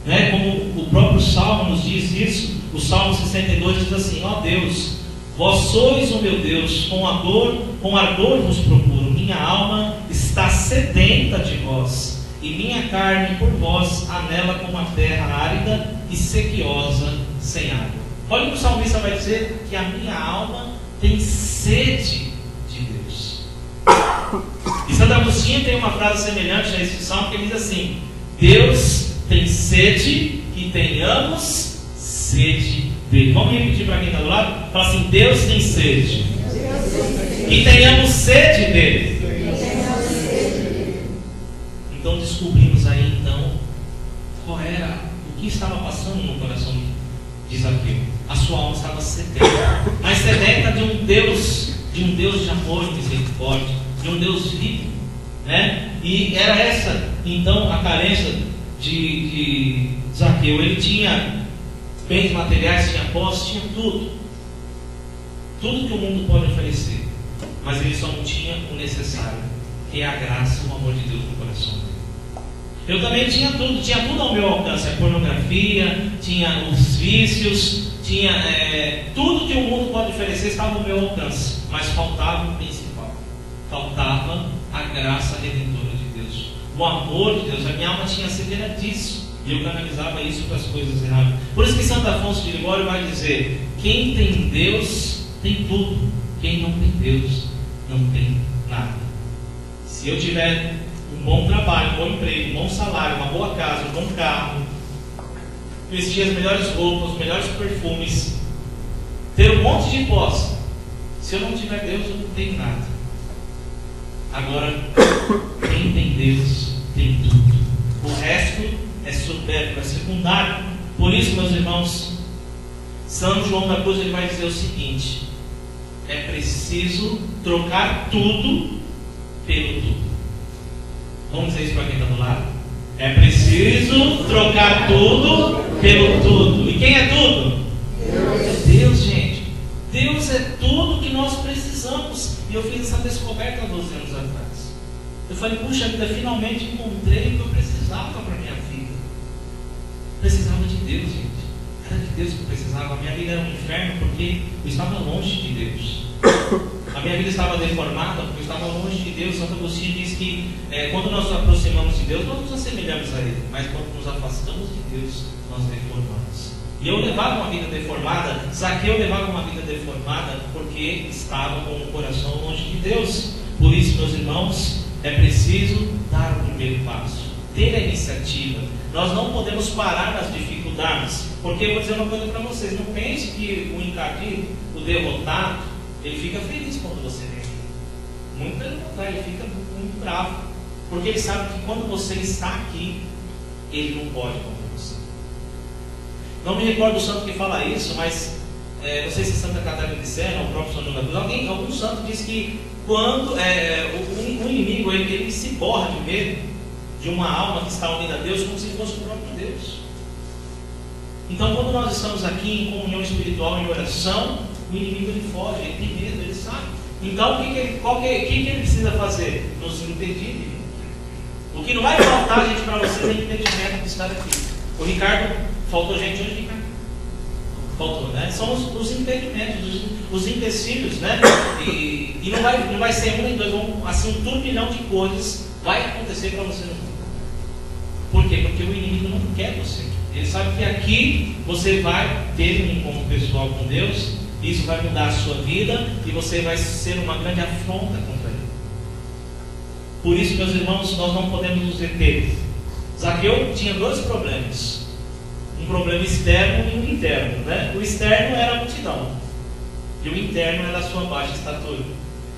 né? Como o próprio Salmo nos diz isso. O Salmo 62 diz assim: ó Deus, vós sois o meu Deus, com ardor vos procuro. Minha alma está sedenta de vós, e minha carne por vós anela como a terra árida e sequiosa sem água. Olha o que o salmista vai dizer: que a minha alma tem sede de Deus. E Santo Agostinho tem uma frase semelhante a esse salmo que diz assim: Deus tem sede que tenhamos sede dele. Vamos repetir para quem está do lado? Fala assim: Deus tem sede que tenhamos sede dele. Então descobrimos aí qual era o que estava passando no coração de Zaqueu. A sua alma estava sedenta, mas sedenta de um Deus de amor e misericórdia, de um Deus vivo, né? E era essa então a carência de Zaqueu. Ele tinha bens materiais, tinha posse, tinha tudo que o mundo pode oferecer, mas ele só não tinha o necessário, que é a graça e o amor de Deus no coração dele. Eu também tinha tudo ao meu alcance: a pornografia, tinha os vícios, tinha tudo que o mundo pode oferecer estava ao meu alcance, mas faltava o principal, faltava a graça redentora de Deus, o amor de Deus. A minha alma tinha sede disso, e eu canalizava isso para as coisas erradas. Por isso que Santo Afonso de Ligório vai dizer: quem tem Deus tem tudo, quem não tem Deus não tem nada. Se eu tiver um bom trabalho, um bom emprego, um bom salário, uma boa casa, um bom carro, vestir as melhores roupas, os melhores perfumes, ter um monte de posse, se eu não tiver Deus, eu não tenho nada. Agora, quem tem Deus tem tudo. O resto é supérfluo, é secundário. Por isso, meus irmãos, São João da Cruz ele vai dizer o seguinte: é preciso trocar tudo pelo tudo. Vamos dizer isso para quem está do lado? É preciso trocar tudo pelo tudo. E quem é tudo? Deus. É Deus, gente. Deus é tudo que nós precisamos. E eu fiz essa descoberta há 12 anos atrás. Eu falei: puxa vida, finalmente encontrei o que eu precisava para a minha vida. Precisava de Deus, gente. Era de Deus que eu precisava. A minha vida era um inferno porque eu estava longe de Deus. A minha vida estava deformada porque eu estava longe de Deus. Santo Agostinho diz que quando nós nos aproximamos de Deus, nós nos assemelhamos a Ele, mas quando nos afastamos de Deus, nós deformamos. E eu levava uma vida deformada. Zaqueu levava uma vida deformada porque estava com o coração longe de Deus. Por isso, meus irmãos, é preciso dar o primeiro passo, ter a iniciativa. Nós não podemos parar nas dificuldades, porque eu vou dizer uma coisa para vocês: não pense que o encardido, o derrotado, ele fica feliz quando você vem aqui. Muito pelo contrário, ele fica muito bravo, porque ele sabe que quando você está aqui, ele não pode contra você. Não me recordo do santo que fala isso, mas não sei se é Santa Catarina de Sena ou o próprio São João da Cruz. Algum santo diz que quando o inimigo ele se borra de medo de uma alma que está unida a Deus, como se fosse o próprio Deus. Então, quando nós estamos aqui em comunhão espiritual, em oração, o inimigo ele foge, ele tem medo, ele sabe. Então, o que ele precisa fazer? Nos impedir. O que não vai faltar, gente, para vocês é impedimento de estar aqui. O Ricardo, faltou gente hoje, Ricardo? Faltou, né? São os impedimentos, os empecilhos, né? E não vai ser um nem dois, assim, um turbilhão de coisas vai acontecer para você no mundo. Por quê? Porque o inimigo não quer você. Ele sabe que aqui você vai ter um encontro pessoal com Deus, isso vai mudar a sua vida e você vai ser uma grande afronta contra ele. Por isso, meus irmãos, nós não podemos nos deter. Zaqueu tinha dois problemas: um problema externo e um interno, né? O externo era a multidão e o interno era a sua baixa estatura,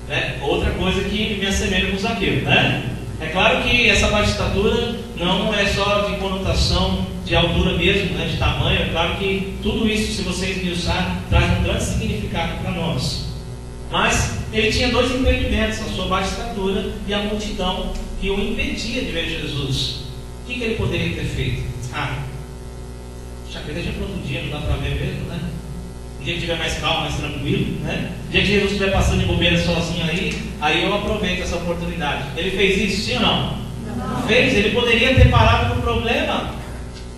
né? Outra coisa que me assemelha com Zaqueu, né? É claro que essa baixa estatura não é só de conotação de altura mesmo, né, de tamanho. É claro que tudo isso, se você esmiuçar, traz um grande significado para nós. Mas ele tinha dois impedimentos: a sua baixa estatura e a multidão que o impedia de ver Jesus. O que ele poderia ter feito? Deixa para outro dia, não dá para ver mesmo, né? Um dia que tiver mais calmo, mais tranquilo, né? Um dia que Jesus estiver passando de bobeira sozinho aí eu aproveito essa oportunidade. Ele fez isso, sim ou não? Não fez. Ele poderia ter parado no problema,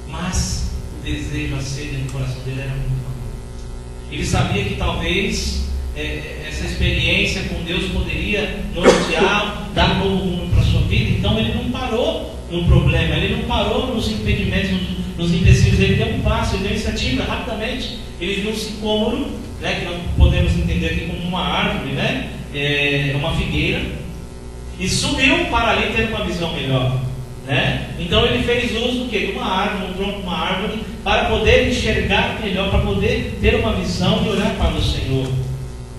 mas o desejo, a sede no coração dele era muito maior. Ele sabia que talvez essa experiência com Deus poderia nortear, dar novo rumo para a sua vida. Então ele não parou no problema, ele não parou nos impedimentos, nos empecilhos. Ele deu um passo, ele deu iniciativa rapidamente. Ele viu um sicômoro, né, que nós podemos entender aqui como uma árvore, né, uma figueira. e subiu para ali ter uma visão melhor, né? Então ele fez uso do quê? De uma árvore, um tronco de uma árvore, para poder enxergar melhor, para poder ter uma visão e olhar para o Senhor.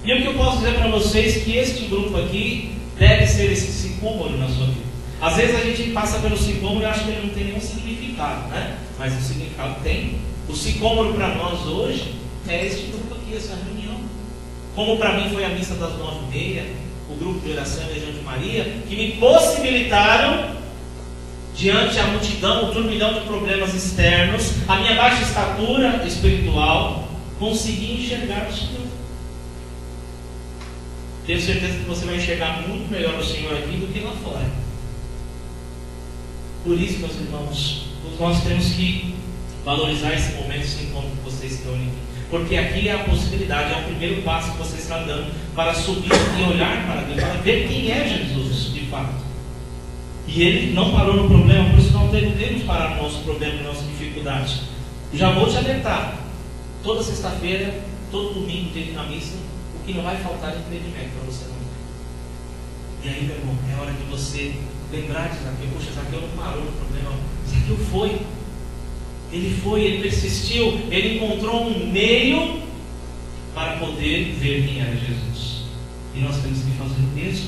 E o que eu posso dizer para vocês é que este grupo aqui deve ser esse sicômoro na sua vida. Às vezes a gente passa pelo sicômoro e acha que ele não tem nenhum significado, né? Mas o significado tem. O sicômoro para nós hoje é este grupo aqui, essa reunião. Como para mim foi a missa das 9h30, o grupo de oração e Legião de Maria, que me possibilitaram, diante a multidão, o turbilhão de problemas externos, a minha baixa estatura espiritual, conseguir enxergar o Senhor. Tenho certeza que você vai enxergar muito melhor o Senhor aqui do que lá fora. Por isso, meus irmãos, nós temos que valorizar esse momento, esse encontro que vocês estão aqui. Porque aqui é a possibilidade, é o primeiro passo que você está dando para subir e olhar para Deus, para ver quem é Jesus de fato. E ele não parou no problema, por isso não devemos parar no nosso problema, na nossa dificuldade. Já vou te alertar, toda sexta-feira, todo domingo, dia na missa, o que não vai faltar é entendimento para você não. E aí, meu irmão, é hora de você lembrar de Zaqueu. Poxa, Zaqueu não parou no problema. Zaqueu foi. Ele persistiu, ele encontrou um meio para poder ver quem era Jesus. E nós temos que fazer o mesmo.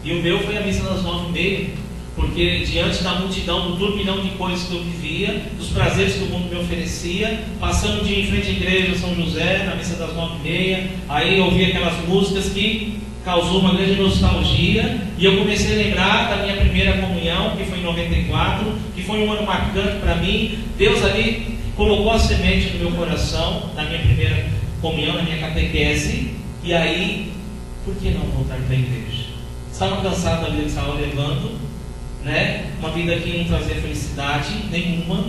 E o meu foi a missa das 9h30, porque diante da multidão, do turbilhão de coisas que eu vivia, dos prazeres que o mundo me oferecia, passando um dia em frente à igreja São José, na missa das 9h30, aí eu ouvi aquelas músicas que causou uma grande nostalgia, e eu comecei a lembrar da minha primeira comunhão, que foi em 94, que foi um ano marcante para mim. Deus ali colocou a semente no meu coração, na minha primeira comunhão, na minha catequese, e aí, por que não voltar para a igreja? Estava cansado da vida que estava levando, né? Uma vida que não trazia felicidade nenhuma,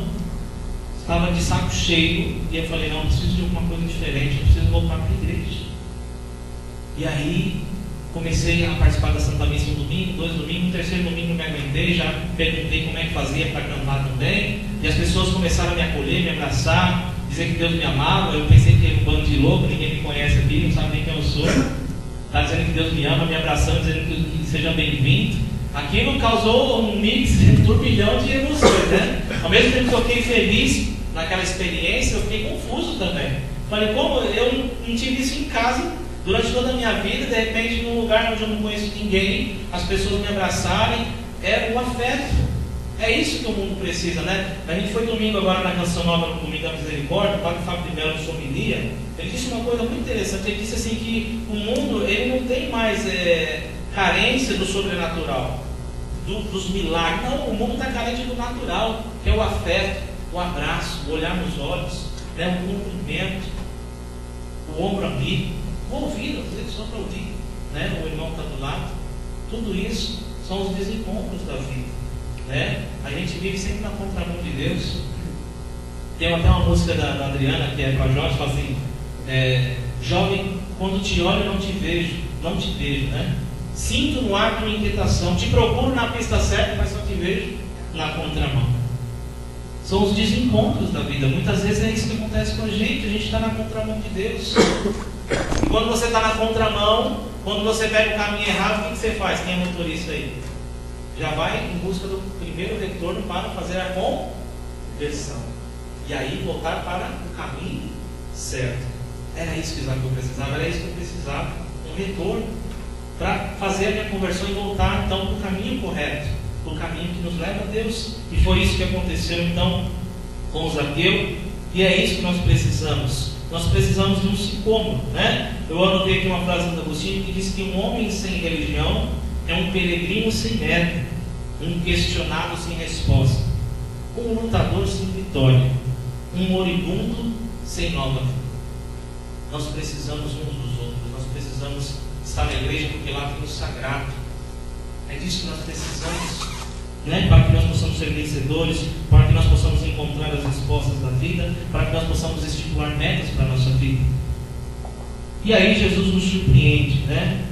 estava de saco cheio, e eu falei, não, eu preciso de alguma coisa diferente, eu preciso voltar para a igreja. E aí comecei a participar da Santa Missa um domingo, 2 domingos, no terceiro domingo me aguentei, já perguntei como é que fazia para cantar também, e as pessoas começaram a me acolher, me abraçar, dizer que Deus me amava. Eu pensei que era um bando de louco, ninguém me conhece aqui, não sabe nem quem eu sou, está dizendo que Deus me ama, me abraçando, dizendo que seja bem-vindo. Aquilo causou um mix, um turbilhão de emoções, né? Ao mesmo tempo que eu fiquei feliz naquela experiência, eu fiquei confuso também. Falei, como eu não tive isso em casa durante toda a minha vida, de repente num lugar onde eu não conheço ninguém, as pessoas me abraçarem, é o afeto. É isso que o mundo precisa, né? A gente foi domingo agora na Canção Nova no Domingo da Misericórdia, o Padre Fábio de Melo, sua homilia, ele disse uma coisa muito interessante. Ele disse assim que o mundo ele não tem mais carência do sobrenatural, dos milagres. Não, o mundo está carente do natural, que é o afeto, o abraço, o olhar nos olhos, né? O cumprimento, o ombro amigo, o ouvido, às vezes só para ouvir, né? O irmão está do lado. Tudo isso são os desencontros da vida, né? A gente vive sempre na contramão de Deus. Tem até uma música da Adriana, que é para Jorge, fala assim, jovem, quando te olho não te vejo, né? Sinto no ar tua inquietação, te procuro na pista certa, mas só te vejo na contramão. São os desencontros da vida. Muitas vezes é isso que acontece com a gente está na contramão de Deus. E quando você está na contramão, quando você pega o caminho errado, o que você faz? Quem é motorista aí? Já vai em busca do primeiro retorno para fazer a conversão. E aí voltar para o caminho certo. Era isso que Zaqueu precisava, era isso que eu precisava. Um retorno para fazer a minha conversão e voltar então para o caminho correto, para o caminho que nos leva a Deus. E foi isso que aconteceu então com Zaqueu. E é isso que nós precisamos. Nós precisamos de um sicômoro, né? Eu anotei aqui uma frase do Agostinho que diz que um homem sem religião é um peregrino sem meta, um questionado sem resposta, um lutador sem vitória, um moribundo sem nova vida. Nós precisamos uns dos outros, nós precisamos estar na igreja porque lá tem o sagrado. É disso que nós precisamos, né? Para que nós possamos ser vencedores, para que nós possamos encontrar as respostas da vida, para que nós possamos estipular metas para a nossa vida. E aí Jesus nos surpreende, né?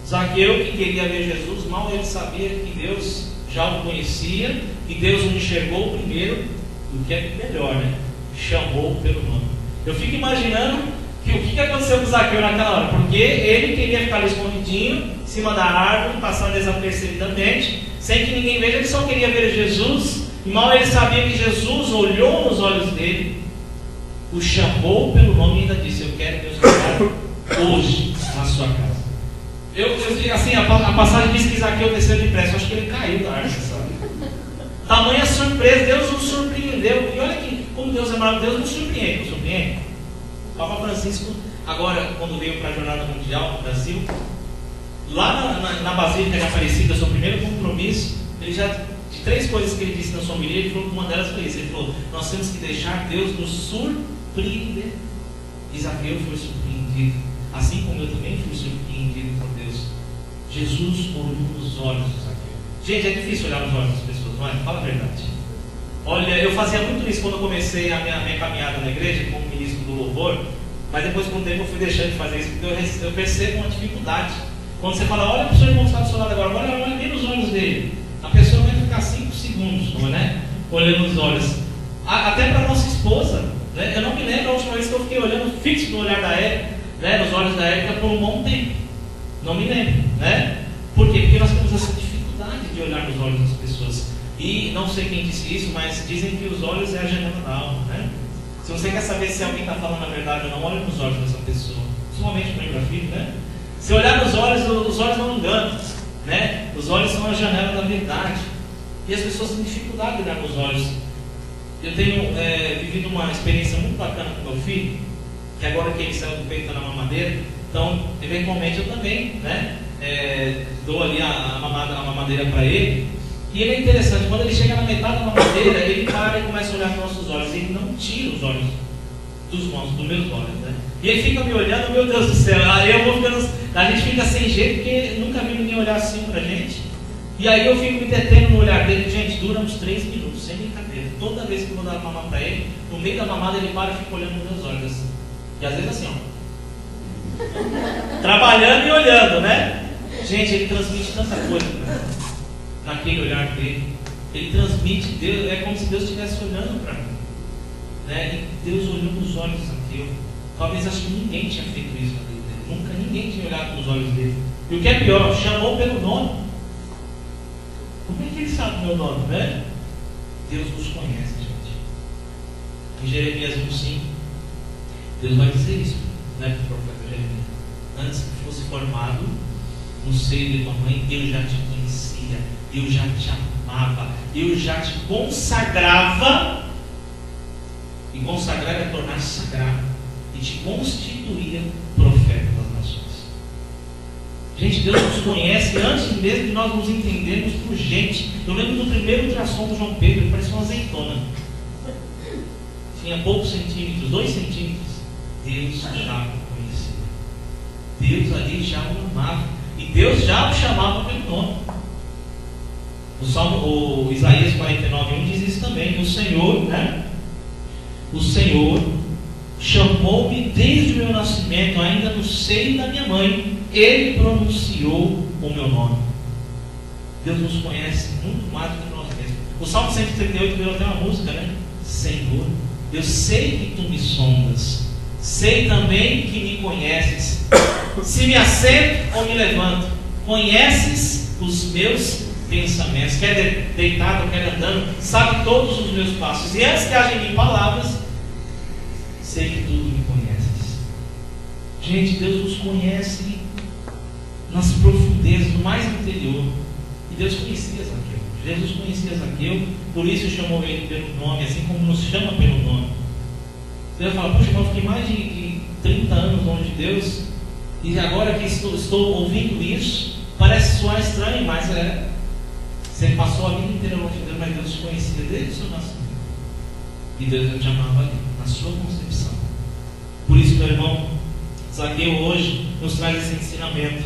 Zaqueu, que queria ver Jesus, mal ele sabia que Deus já o conhecia, e Deus o enxergou primeiro, o que é melhor, né? Chamou pelo nome. Eu fico imaginando que o que aconteceu com Zaqueu naquela hora, porque ele queria ficar ali escondidinho, cima da árvore, passando desapercebidamente, sem que ninguém veja. Ele só queria ver Jesus, e mal ele sabia que Jesus olhou nos olhos dele, o chamou pelo nome e ainda disse: eu quero me hospedar hoje na sua casa. Assim, a passagem diz que Zaqueu desceu depressa. Eu acho que ele caiu da árvore, sabe? Tamanha surpresa, Deus nos surpreendeu. E olha que, como Deus é maravilhoso, Deus nos surpreende, não surpreende? O Papa Francisco, agora, quando veio para a Jornada Mundial no Brasil, lá na Basílica de Aparecida, seu primeiro compromisso, ele já, de 3 coisas que ele disse na sua homilia, ele falou que uma delas foi isso. Ele falou: nós temos que deixar Deus nos surpreender. E Zaqueu foi surpreendido, assim como eu também fui surpreendido por Deus. Jesus olhou nos olhos de Zaqueu. Gente, é difícil olhar nos olhos das pessoas, não é? Fala a verdade. Olha, eu fazia muito isso quando eu comecei a minha caminhada na igreja como ministro do louvor, mas depois com o tempo eu fui deixando de fazer isso, porque eu percebo uma dificuldade. Quando você fala: olha para o seu irmão que está do seu lado agora, olha bem nos olhos dele, a pessoa vai ficar 5 segundos, não é? Olhando nos olhos. Até para a nossa esposa, né? Eu não me lembro a última vez que eu fiquei olhando fixo no olhar da Érica, né? Nos olhos da Érica por um bom tempo. Não me lembro, né? Por quê? Porque nós temos essa dificuldade de olhar nos olhos das pessoas. E não sei quem disse isso, mas dizem que os olhos é a janela da alma, né? Se você quer saber se alguém está falando a verdade ou não, olhe nos olhos dessa pessoa. Principalmente para o filho, né? Se olhar nos olhos, os olhos não enganam, né? Os olhos são a janela da verdade. E as pessoas têm dificuldade de olhar nos olhos. Eu tenho vivido uma experiência muito bacana com meu filho, que agora que ele saiu do peito está na mamadeira, então eventualmente eu também, né, dou ali a mamadeira para ele. E ele é interessante, quando ele chega na metade da mamadeira, ele para e começa a olhar nos nossos olhos. Ele não tira os olhos dos meus olhos, né? E ele fica me olhando: meu Deus do céu, aí eu vou ficando, a gente fica sem jeito, porque nunca vi ninguém olhar assim pra gente. E aí eu fico me detendo no olhar dele. Gente, dura uns 3 minutos, sem brincadeira. Toda vez que eu vou dar mamar para ele, no meio da mamada ele para e fica olhando nos meus olhos assim. E às vezes assim, ó, trabalhando e olhando, né? Gente, ele transmite tanta coisa, né? Naquele olhar dele. Ele transmite, Deus, é como se Deus estivesse olhando para mim, né? E Deus olhou nos olhos de Zaqueu. Talvez acho que ninguém tinha feito isso na vida dele. Nunca ninguém tinha olhado nos olhos dele. E o que é pior, chamou pelo nome. Como é que ele sabe o meu nome, né? Deus nos conhece, gente. Em Jeremias 1:5, Deus vai dizer isso, né, para o profeta Jeremias: antes que fosse formado no seio de tua mãe, eu já te conhecia, eu já te amava, eu já te consagrava. E consagrar é tornar sagrado, e te constituía profeta das nações. Gente, Deus nos conhece antes mesmo de nós nos entendermos por gente. Eu lembro do primeiro ultrassom do João Pedro, ele parecia uma azeitona. Tinha poucos centímetros, 2 centímetros. Deus já o conhecia. Deus ali já o amava. E Deus já o chamava pelo nome. O Isaías 49:1 diz isso também. O Senhor, né? O Senhor chamou-me desde o meu nascimento, ainda no seio da minha mãe. Ele pronunciou o meu nome. Deus nos conhece muito mais do que nós mesmos. O Salmo 138 virou até uma música, né? Senhor, eu sei que tu me sondas, sei também que me conheces. Se me assento ou me levanto, conheces os meus pensamentos. Quer deitado, quer andando, sabe todos os meus passos. E antes que haja em mim palavras, sei que tudo me conheces. Gente, Deus nos conhece nas profundezas, no mais interior. E Deus conhecia Zaqueu. Jesus conhecia Zaqueu, por isso chamou ele pelo nome, assim como nos chama pelo nome. Você vai falar: puxa, mas eu fiquei mais de 30 anos longe de Deus, e agora que estou ouvindo isso, parece soar estranho, mas você passou a vida inteira longe de Deus, mas Deus te conhecia desde o seu nascimento. E Deus já te amava ali, na sua concepção. Por isso, meu irmão, Zaqueu hoje nos traz esse ensinamento.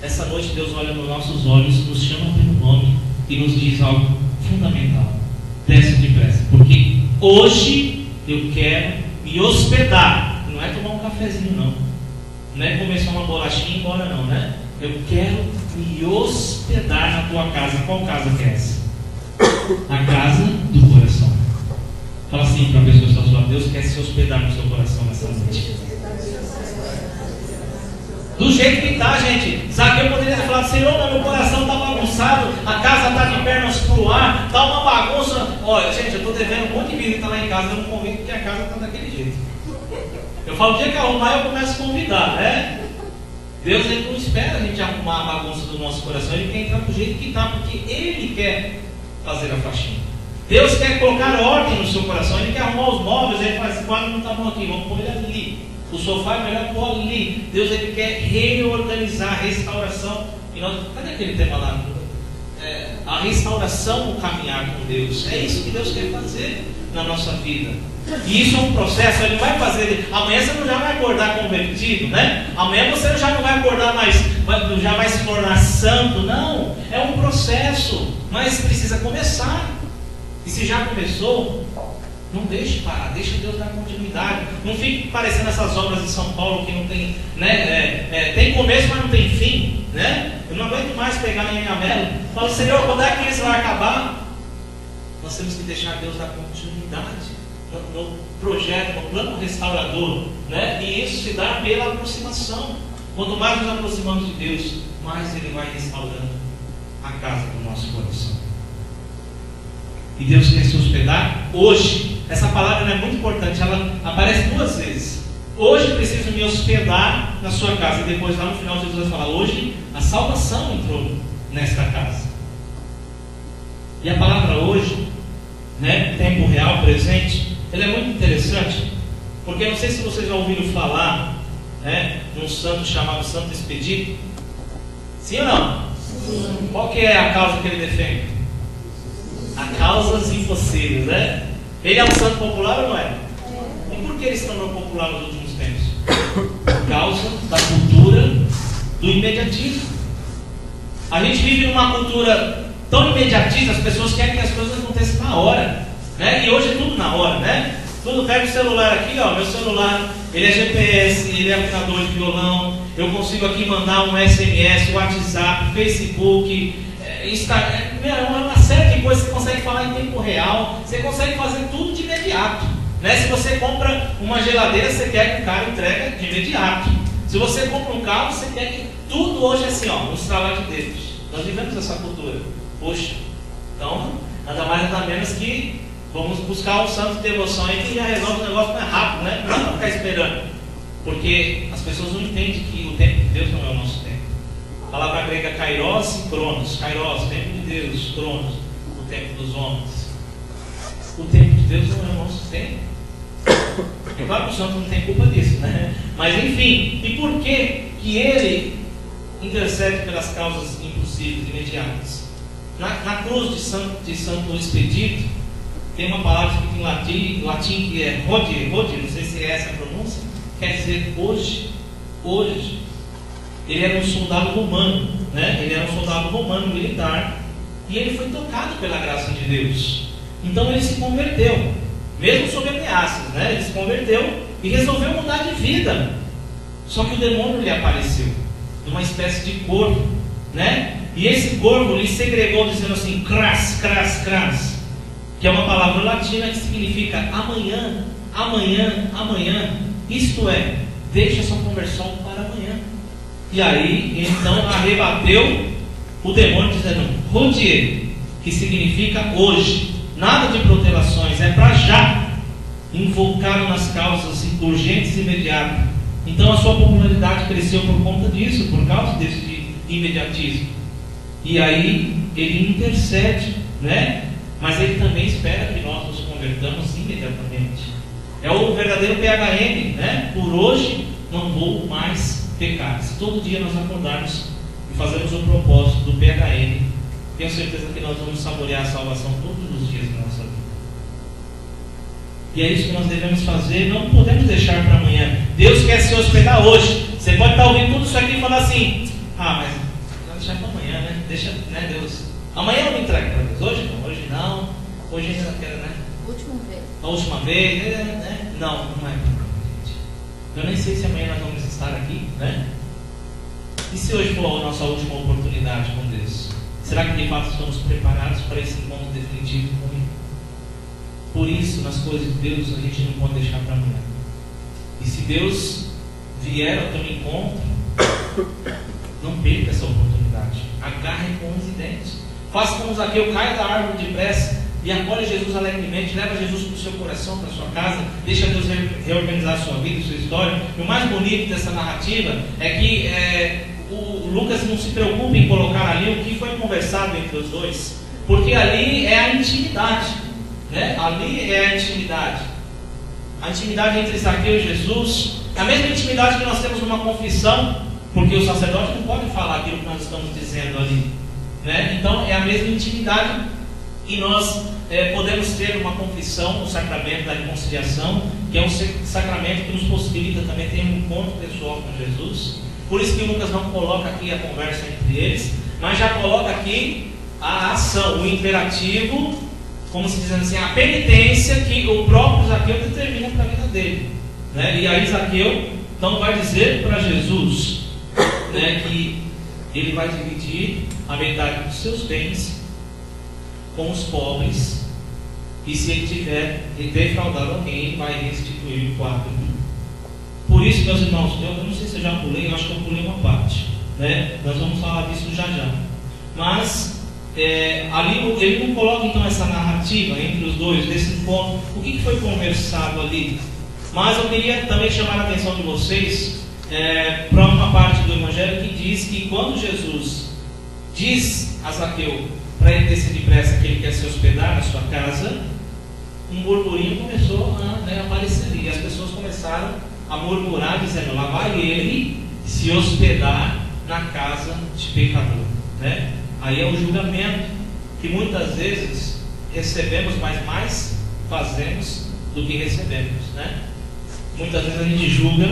Essa noite Deus olha nos nossos olhos, nos chama pelo nome e nos diz algo fundamental: desce depressa, porque hoje eu quero me hospedar. Não é tomar um cafezinho, não é comer só uma bolachinha e ir embora, não, né? Eu quero me hospedar na tua casa. Qual casa que é essa? A casa do coração. Fala assim para a pessoa que está ao seu lado: Deus quer se hospedar no seu coração nessa noite. Do jeito que está, gente. Zaqueu poderia ter falado: Senhor, meu coração está bagunçado, a casa está de pernas pro ar, está uma bagunça. Olha, gente, eu estou devendo um monte de visita lá em casa, eu não convido porque a casa está daquele jeito. Eu falo: o dia que arrumar, eu começo a convidar, né? Deus, ele não espera a gente arrumar a bagunça do nosso coração, ele quer entrar do jeito que está, porque ele quer fazer a faxina. Deus quer colocar ordem no seu coração, ele quer arrumar os móveis, ele faz: esse quadro não está bom aqui, vamos pôr ele ali. O sofá é melhor pôr ali. Deus, ele quer reorganizar, restauração. E nós, cadê aquele tema lá? A restauração no caminhar com Deus. É isso que Deus quer fazer na nossa vida. E isso é um processo, ele não vai fazer. Amanhã você já vai acordar convertido, né? Amanhã você já não vai acordar mais, já vai se tornar santo. Não, é um processo, mas precisa começar. E se já começou, não deixe parar, deixa Deus dar continuidade. Não fique parecendo essas obras de São Paulo que não tem, né? Tem começo, mas não tem fim, né? Eu não aguento mais pegar na minha mela. Falo: Senhor, quando é que isso vai acabar? Nós temos que deixar Deus dar continuidade no projeto, no plano restaurador, né? E isso se dá pela aproximação. Quanto mais nos aproximamos de Deus, mais Ele vai restaurando a casa do nosso coração. E Deus quer se hospedar hoje. Essa palavra é muito importante, ela aparece 2 vezes. Hoje preciso me hospedar na sua casa. E depois lá no final Jesus vai falar: hoje a salvação entrou nesta casa. E a palavra hoje, né, tempo real, presente, ela é muito interessante, porque eu não sei se vocês já ouviram falar, né, de um santo chamado Santo Expedito. Sim ou não? Sim. Qual que é a causa que ele defende? A causas impossíveis, né? Ele é um santo popular ou não é? E por que ele se tornou popular nos últimos tempos? Por causa da cultura do imediatismo. A gente vive numa cultura tão imediatista, as pessoas querem que as coisas aconteçam na hora, né? E hoje é tudo na hora, né? Tudo, pega o celular aqui, ó, meu celular, ele é GPS, ele é afinador de violão, eu consigo aqui mandar um SMS, WhatsApp, Facebook, Instagram, uma série de coisas que você consegue falar em tempo real, você consegue fazer tudo de imediato, né? Se você compra uma geladeira, você quer que o cara entregue de imediato. Se você compra um carro, você quer que tudo hoje é assim, ó, no estralar de dedos. Nós vivemos essa cultura. Poxa, então, nada mais nada menos que vamos buscar um santo de devoção aí que já resolve o negócio mais rápido, né? Não para ficar esperando. Porque as pessoas não entendem que o tempo de Deus não é o nosso tempo. A palavra grega kairos e cronos. Kairos, tempo de Deus. Cronos, o tempo dos homens. O tempo de Deus não é o nosso tempo. É claro que o santo não tem culpa disso, né? Mas enfim, e por que ele intercede pelas causas impossíveis, imediatas? Na cruz de Santo Expedito, tem uma palavra escrita em latim que é hodie, não sei se é essa a pronúncia, quer dizer hoje. Hoje. Ele era um soldado romano, né? Ele era um soldado romano militar, e ele foi tocado pela graça de Deus. Então ele se converteu, mesmo sob ameaças, né? Ele se converteu e resolveu mudar de vida. Só que o demônio lhe apareceu numa espécie de corvo, né? E esse corvo lhe segregou dizendo assim: cras, cras, cras, que é uma palavra latina que significa amanhã, amanhã, amanhã. Isto é, deixa a sua conversão para amanhã. E aí, então, arrebateu o demônio dizendo hodie, que significa hoje. Nada de protelações, é para já. Invocaram nas causas urgentes e imediatas. Então a sua popularidade cresceu por conta disso, por causa desse imediatismo. E aí ele intercede, né? Mas ele também espera que nós nos convertamos imediatamente. É o verdadeiro PHM, né? Por hoje não vou mais pecar. Se todo dia nós acordarmos e fazermos o propósito do PHM, tenho certeza que nós vamos saborear a salvação todos os dias da nossa vida. E é isso que nós devemos fazer, não podemos deixar para amanhã. Deus quer se hospedar hoje. Você pode estar ouvindo tudo isso aqui e falar assim: ah, mas vamos deixar para amanhã, né? Deixa, né, Deus? Amanhã eu me entrego para Deus. Hoje não. Hoje ainda não quero, né? A última vez, né? Não é para gente. Eu nem sei se amanhã nós vamos estar aqui, né? E se hoje for a nossa última oportunidade com Deus? Será que de fato estamos preparados para esse encontro definitivo com Ele? Por isso, nas coisas de Deus, a gente não pode deixar para amanhã. E se Deus vier ao teu encontro, Não perca essa oportunidade. Agarre com os dentes. Faça como Zaqueu, caia da árvore depressa e acolhe Jesus alegremente. Leva Jesus para o seu coração, para a sua casa. Deixa Deus reorganizar a sua vida, a sua história. E o mais bonito dessa narrativa é que o Lucas não se preocupa em colocar ali o que foi conversado entre os dois, porque ali é a intimidade, né? Ali é a intimidade. A intimidade entre Zaqueu e Jesus é a mesma intimidade que nós temos numa confissão, porque o sacerdote não pode falar aquilo que nós estamos dizendo ali, né? Então é a mesma intimidade, e nós podemos ter uma confissão, o sacramento da reconciliação, que é um sacramento que nos possibilita também ter um encontro pessoal com Jesus. Por isso que Lucas não coloca aqui a conversa entre eles, mas já coloca aqui a ação, o imperativo, como se dizendo assim, a penitência que o próprio Zaqueu determina para a vida dele, né? E aí Zaqueu então vai dizer para Jesus, né, que ele vai dividir a metade dos seus bens com os pobres, e se ele tiver defraudado alguém, ele vai restituir o quádruplo. Por isso, meus irmãos, eu não sei se eu já pulei, eu acho que eu pulei uma parte, né? Nós vamos falar disso já. Mas ali ele não coloca então essa narrativa entre os dois, desse encontro, o que foi conversado ali. Mas eu queria também chamar a atenção de vocês para uma parte do Evangelho que diz que quando Jesus diz a Zaqueu para ele descer depressa que ele quer se hospedar na sua casa, um burburinho começou a aparecer ali, e as pessoas começaram a murmurar, dizendo: lá vai ele se hospedar na casa de pecador, né? Aí é o julgamento, que muitas vezes recebemos, mas mais fazemos do que recebemos, né? Muitas vezes a gente julga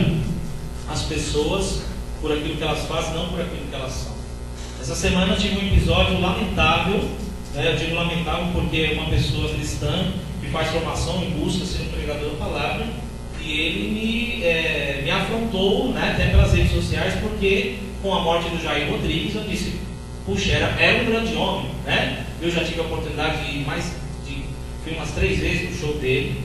as pessoas por aquilo que elas fazem, não por aquilo que elas são. Essa semana eu tive um episódio lamentável, né? Eu digo lamentável porque é uma pessoa cristã que faz formação em busca de ser um pregador da palavra, e ele me afrontou, né, até pelas redes sociais, porque com a morte do Jair Rodrigues eu disse: puxa, era um grande homem, né? Eu já tive a oportunidade de fui umas 3 vezes no show dele.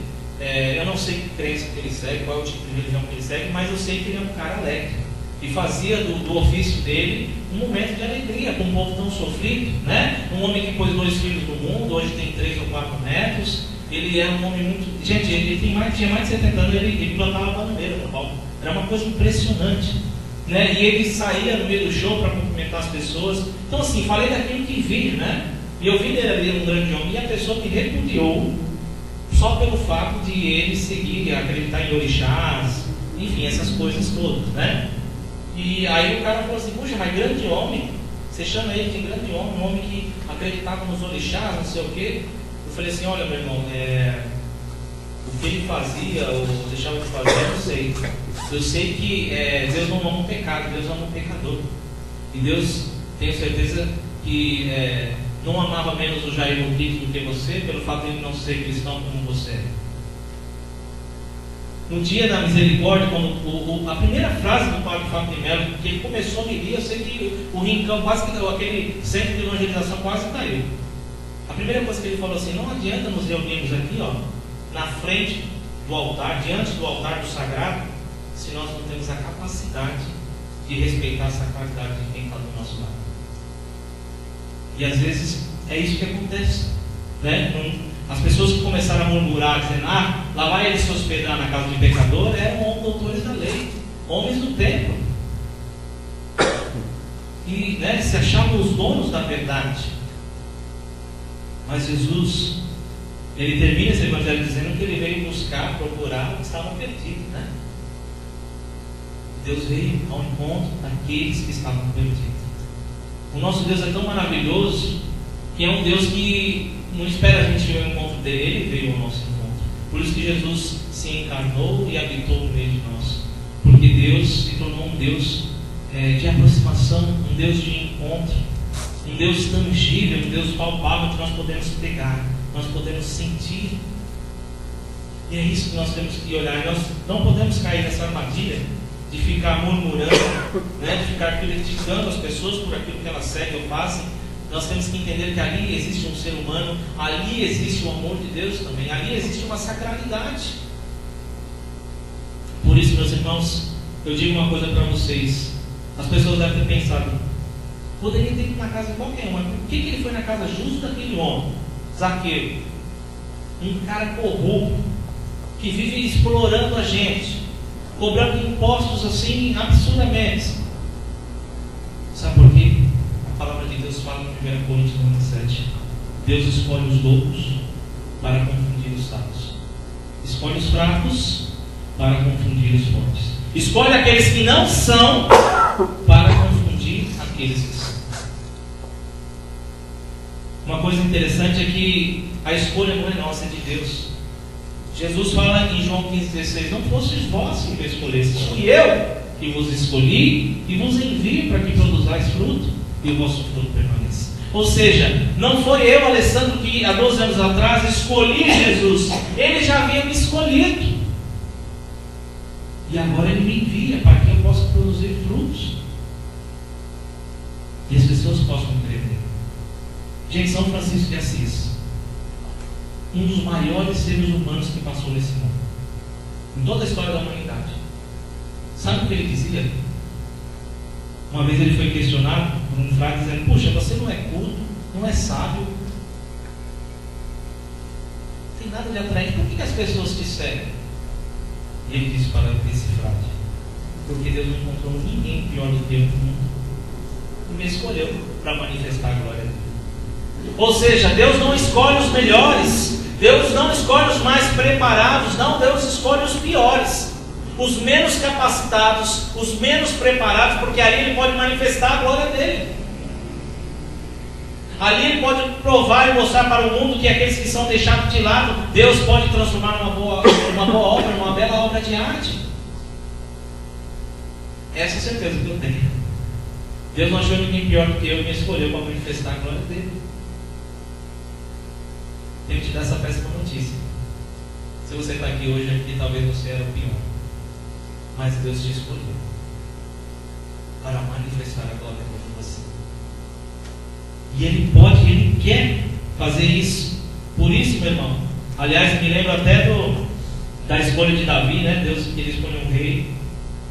Eu não sei que crença que ele segue, qual é o tipo de religião que ele segue, mas eu sei que ele é um cara alegre e fazia do ofício dele um momento de alegria com um povo tão sofrido, né? Um homem que pôs 2 filhos no mundo, hoje tem 3 ou 4 netos. Ele era um homem muito... Gente, ele tinha mais de 70 anos, ele plantava bananeira no palco. Era uma coisa impressionante, né? E ele saía no meio do show para cumprimentar as pessoas. Então assim, falei daquilo que vi, né? E eu vi dele ali um grande homem, e a pessoa me repudiou só pelo fato de ele seguir, acreditar em orixás, enfim, essas coisas todas, né? E aí o cara falou assim: puxa, mas grande homem, você chama ele de grande homem, um homem que acreditava nos orixás, não sei o quê. Eu falei assim: olha, meu irmão, o que ele fazia ou deixava de fazer, eu não sei. Eu sei que Deus não ama o pecado, Deus ama o pecador. E Deus, tenho certeza que não amava menos o Jair Rodrigues do que você, pelo fato de ele não ser cristão como você é. No dia da misericórdia, quando a primeira frase do Padre Fábio de Mello, que ele começou a me rir, eu sei que o rincão quase que caiu, aquele centro de evangelização quase caiu. A primeira coisa que ele falou assim: não adianta nos reunirmos aqui, ó, na frente do altar, diante do altar do sagrado, se nós não temos a capacidade de respeitar a sacralidade de quem está do nosso lado. E às vezes é isso que acontece, né? As pessoas que começaram a murmurar, dizendo: lá vai ele se hospedar na casa de pecador, eram doutores da lei, homens do templo, e se achavam os donos da verdade. Mas Jesus, ele termina esse evangelho dizendo que ele veio buscar, procurar o que estavam perdidos, né? Deus veio ao encontro daqueles que estavam perdidos. O nosso Deus é tão maravilhoso que é um Deus que não espera a gente ir ao encontro dele, ele veio ao nosso encontro. Por isso que Jesus se encarnou e habitou no meio de nós, porque Deus se tornou um Deus de aproximação, um Deus de encontro, um Deus tangível, um Deus palpável que nós podemos pegar, nós podemos sentir. E é isso que nós temos que olhar. Nós não podemos cair nessa armadilha de ficar murmurando, de ficar criticando as pessoas por aquilo que elas seguem ou fazem. Nós temos que entender que ali existe um ser humano, ali existe o amor de Deus também, ali existe uma sacralidade. Por isso, meus irmãos, eu digo uma coisa para vocês: As pessoas devem ter pensado, poderia ter ido na casa de qualquer um, mas por que ele foi na casa justa daquele homem? Zaqueu, um cara corrupto, que vive explorando a gente, cobrando impostos assim absurdamente. Sabe por quê? A palavra de Deus fala em 1 Coríntios 17: Deus escolhe os loucos para confundir os sábios, escolhe os fracos para confundir os fortes, escolhe aqueles que não são para confundir aqueles que são. Uma coisa interessante é que a escolha não é nossa, é de Deus. Jesus fala em João 15,16: não fostes vós que me escolhestes, fui eu que vos escolhi e vos envio para que produzais fruto e o vosso fruto permaneça. Ou seja, não foi eu, Alessandro, que há 12 anos atrás escolhi Jesus, ele já havia me escolhido e agora ele me envia para que eu possa produzir frutos e as pessoas possam crer nele. Gente, São Francisco de Assis, um dos maiores seres humanos que passou nesse mundo, em toda a história da humanidade. Sabe o que ele dizia? Uma vez ele foi questionado por um frade dizendo: puxa, você não é culto, não é sábio, não tem nada de atraente, por que as pessoas te seguem? E ele disse para esse frade: porque Deus não encontrou ninguém pior do que eu no mundo e me escolheu para manifestar a glória dele. Ou seja, Deus não escolhe os melhores, Deus não escolhe os mais preparados, não, Deus escolhe os piores, os menos capacitados, os menos preparados, porque ali ele pode manifestar a glória dele. Ali ele pode provar e mostrar para o mundo que aqueles que são deixados de lado, Deus pode transformar numa boa obra, numa bela obra de arte. Essa é a certeza que eu tenho. Deus não achou ninguém pior do que eu e me escolheu para manifestar a glória dele. Tenho que te dar essa péssima notícia. Se você está aqui hoje, aqui talvez você era o pior, mas Deus te escolheu para manifestar a glória dele em você. E Ele pode, Ele quer fazer isso. Por isso, meu irmão, aliás, me lembro até da escolha de Davi, né? Deus, ele escolheu um rei,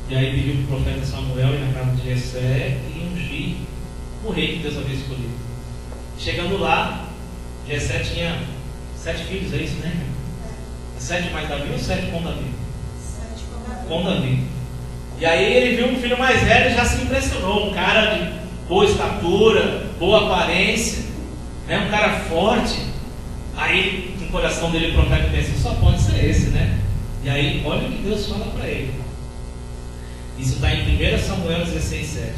e aí pediu para o profeta Samuel ir na casa de Jessé e ungir o rei que Deus havia escolhido. Chegando lá, Jessé tinha 7 filhos, é isso, né? 7 mais Davi ou 7 com Davi? 7 com Davi. E aí ele viu um filho mais velho e já se impressionou. Um cara de boa estatura, boa aparência, né? Um cara forte. Aí no coração dele o profeta pensa: só pode ser esse, né? E aí olha o que Deus fala para ele. Isso está em 1 Samuel 16,7.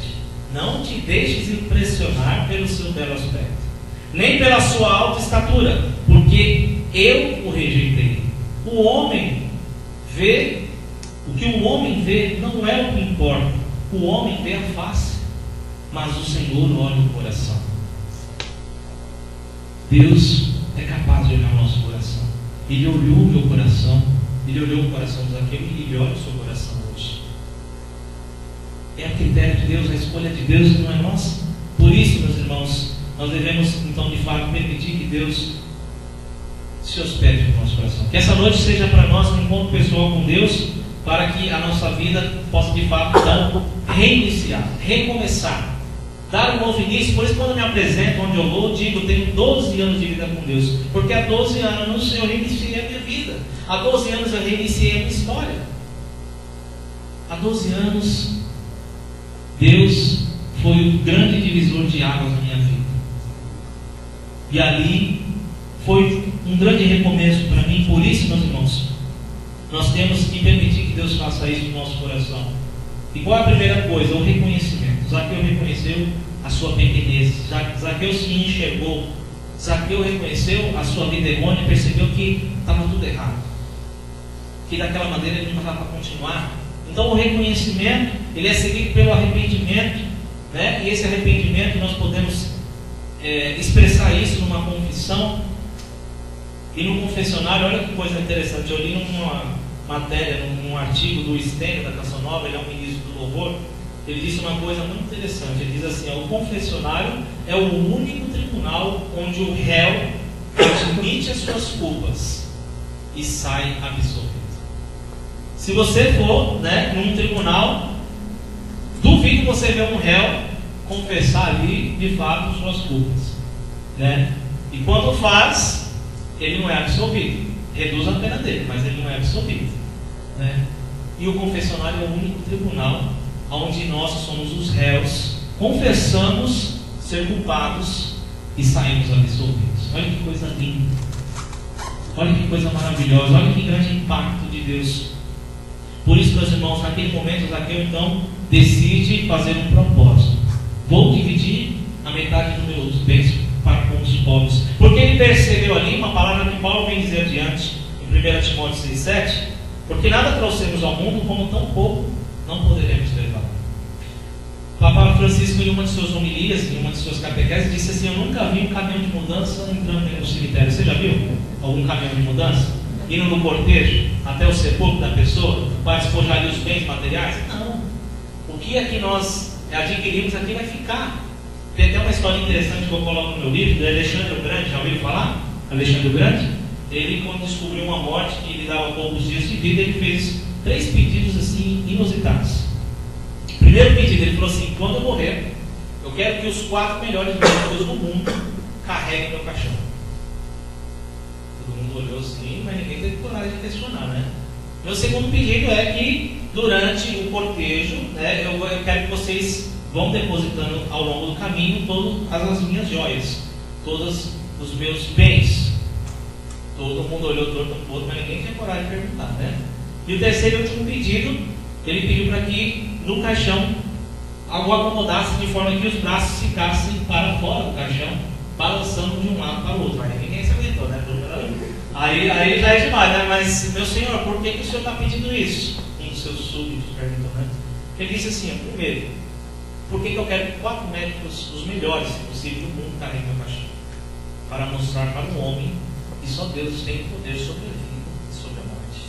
Não te deixes impressionar pelo seu belo aspecto, nem pela sua alta estatura, porque eu o rejeitei. O homem vê, o que o homem vê não é o que importa. O homem vê a face, mas o Senhor olha o coração. Deus é capaz de olhar o nosso coração. Ele olhou o meu coração, Ele olhou o coração de Zaqueu e Ele olha o seu coração hoje. É a critério de Deus, a escolha de Deus não é nossa. Por isso, meus irmãos, nós devemos então de fato permitir que Deus se hospede no nosso coração. Que essa noite seja para nós um encontro pessoal com Deus, para que a nossa vida possa de fato então reiniciar, recomeçar, dar um novo início. Por isso, quando eu me apresento onde eu vou, eu digo: eu tenho 12 anos de vida com Deus, porque há 12 anos eu reiniciei a minha vida, há 12 anos eu reiniciei a minha história, há 12 anos Deus foi o grande divisor de águas na minha vida, e ali foi um grande recomeço para mim. Por isso, meus irmãos, nós temos que permitir que Deus faça isso no nosso coração. E qual é a primeira coisa? O reconhecimento. Zaqueu reconheceu a sua pequenez, Zaqueu se enxergou, Zaqueu reconheceu a sua vida errônea e percebeu que estava tudo errado, que daquela maneira ele não dava para continuar. Então o reconhecimento, ele é seguido pelo arrependimento, né? E esse arrependimento nós podemos expressar isso numa confissão. E no confessionário, olha que coisa interessante, eu li numa matéria, num artigo do Estênio, da Canção Nova, ele é um ministro do louvor, ele disse uma coisa muito interessante. Ele diz assim: o confessionário é o único tribunal onde o réu admite as suas culpas e sai absolvido. Se você for, né, num tribunal Duvido você ver um réu confessar ali de fato suas culpas, né? E quando faz, ele não é absolvido. Reduz a pena dele, mas ele não é absolvido, né? E o confessionário é o único tribunal onde nós somos os réus, confessamos ser culpados e saímos absolvidos. Olha que coisa linda, olha que coisa maravilhosa, olha que grande impacto de Deus. Por isso, meus irmãos, naquele momento Zaqueu então decide fazer um propósito: vou dividir a metade dos meus bens para com os pobres, porque ele percebeu ali uma palavra que Paulo vem dizer adiante em 1 Timóteo 6,7: porque nada trouxemos ao mundo, como tão pouco não poderemos levar. O Papa Francisco, em uma de suas homilias, em uma de suas catequeses, disse assim: eu nunca vi um caminhão de mudança entrando no cemitério. Você já viu algum caminhão de mudança indo no cortejo até o sepulcro da pessoa para despojar ali os bens materiais? Não. O que é que nós adquirimos aqui vai ficar. Tem até uma história interessante que eu coloco no meu livro, de Alexandre o Grande. Já ouviram falar? Alexandre o Grande? Ele, quando descobriu uma morte que lhe dava poucos dias de vida, ele fez 3 pedidos assim inusitados. Primeiro pedido, ele falou assim: quando eu morrer, eu quero que os 4 melhores médicos do mundo carreguem meu caixão. Todo mundo olhou assim, mas ninguém teve coragem de questionar, né? Meu segundo pedido é que durante o cortejo, né, eu quero que vocês vão depositando ao longo do caminho todas as minhas joias, todos os meus bens. Todo mundo olhou torto um pouco, mas ninguém tinha coragem de perguntar, né? E o terceiro e último pedido, ele pediu para que no caixão algo acomodasse de forma que os braços ficassem para fora do caixão, balançando de um lado para o outro. Aí ninguém se aguentou, né? Aí já é demais, né? Mas, meu senhor, por que o senhor está pedindo isso? Um dos seus súditos perguntou, né? Ele disse assim: primeiro, por que eu quero que 4 médicos, os melhores, se possível, do mundo, carreguem meu caixão? Para mostrar para o homem que só Deus tem poder sobre a vida e sobre a morte.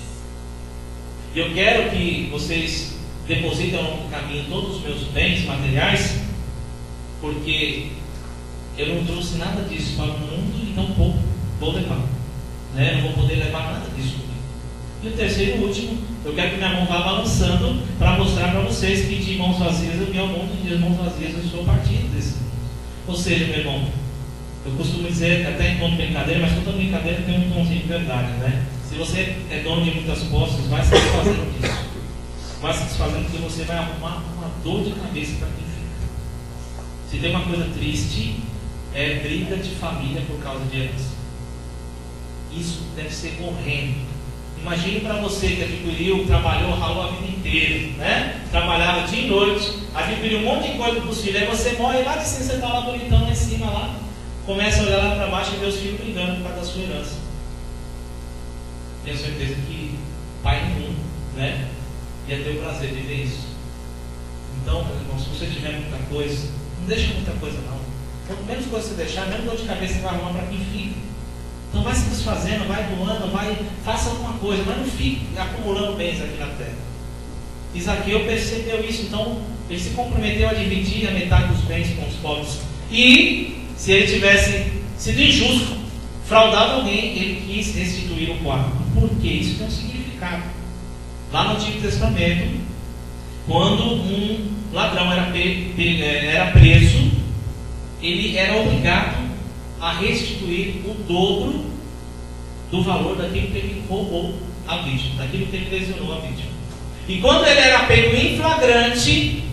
E eu quero que vocês depositem ao longo do caminho todos os meus bens materiais, porque eu não trouxe nada disso para o mundo e tão pouco vou levar, né? Eu não vou poder levar nada disso comigo. E o terceiro e último, eu quero que minha mão vá balançando para mostrar para vocês que de mãos vazias eu vim ao mundo e de mãos vazias eu estou partindo desse mundo. Ou seja, meu irmão, eu costumo dizer, até em tom de brincadeira, mas toda brincadeira tem um tomzinho de verdade, né? Se você é dono de muitas posses, vai se desfazendo disso. Vai se desfazendo porque você vai arrumar uma dor de cabeça para quem fica. Se tem uma coisa triste, é briga de família por causa de herança. Isso deve ser horrendo. Imagine para você que adquiriu, trabalhou, ralou a vida inteira, né? Trabalhava dia e noite, adquiriu um monte de coisa possível, aí você morre lá de cima, você está lá bonitão lá em cima, lá, começa a olhar lá para baixo e ver os filhos brigando por causa da sua herança. Tenho certeza que pai nenhum, né, ia ter o prazer de ver isso. Então, meu irmão, se você tiver muita coisa, não deixa muita coisa não. Quanto menos coisa você deixar, menos dor de cabeça você vai arrumar para quem fica. Então vai se desfazendo, vai doando, faça alguma coisa, mas não fique acumulando bens aqui na terra. E Zaqueu percebeu isso, então ele se comprometeu a dividir a metade dos bens com os pobres. E se ele tivesse sido injusto, fraudado alguém, ele quis restituir o quarto. Por quê? Isso tem um significado. Lá no Antigo Testamento, quando um ladrão era preso, ele era obrigado a restituir o dobro do valor daquilo que ele roubou a vítima, daquilo que ele lesionou a vítima. E quando ele era pego em flagrante,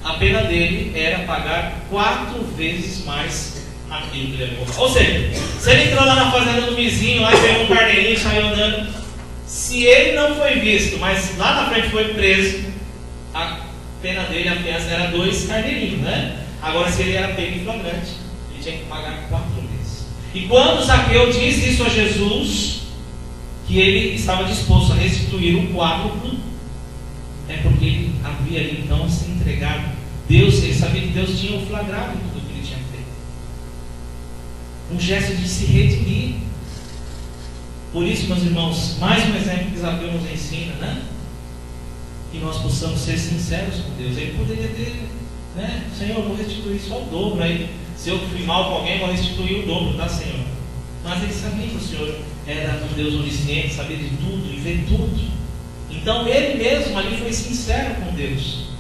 a pena dele era pagar 4 vezes mais aquilo que ele roubou. Ou seja, se ele entrou lá na fazenda do vizinho, lá e pegou um carneirinho e saiu andando, se ele não foi visto, mas lá na frente foi preso, a pena dele, a fiança era 2 carneirinhos, né? Agora, se ele era pego em flagrante, ele tinha que pagar 4 vezes. E quando Zaqueu diz isso a Jesus, que ele estava disposto a restituir o quádruplo, é porque ele havia ali então se entregado. Deus, ele sabia que Deus tinha o flagrado em tudo que ele tinha feito. Um gesto de se redimir. Por isso, meus irmãos, mais um exemplo que Zaqueu nos ensina, né? Que nós possamos ser sinceros com Deus. Ele poderia ter, né? Senhor, eu vou restituir só o dobro. Aí, se eu fui mal com alguém, eu vou restituir o dobro, tá, Senhor? Mas ele sabia que o Senhor era um Deus onisciente, sabia de tudo e vê tudo. Então ele mesmo ali foi sincero com Deus.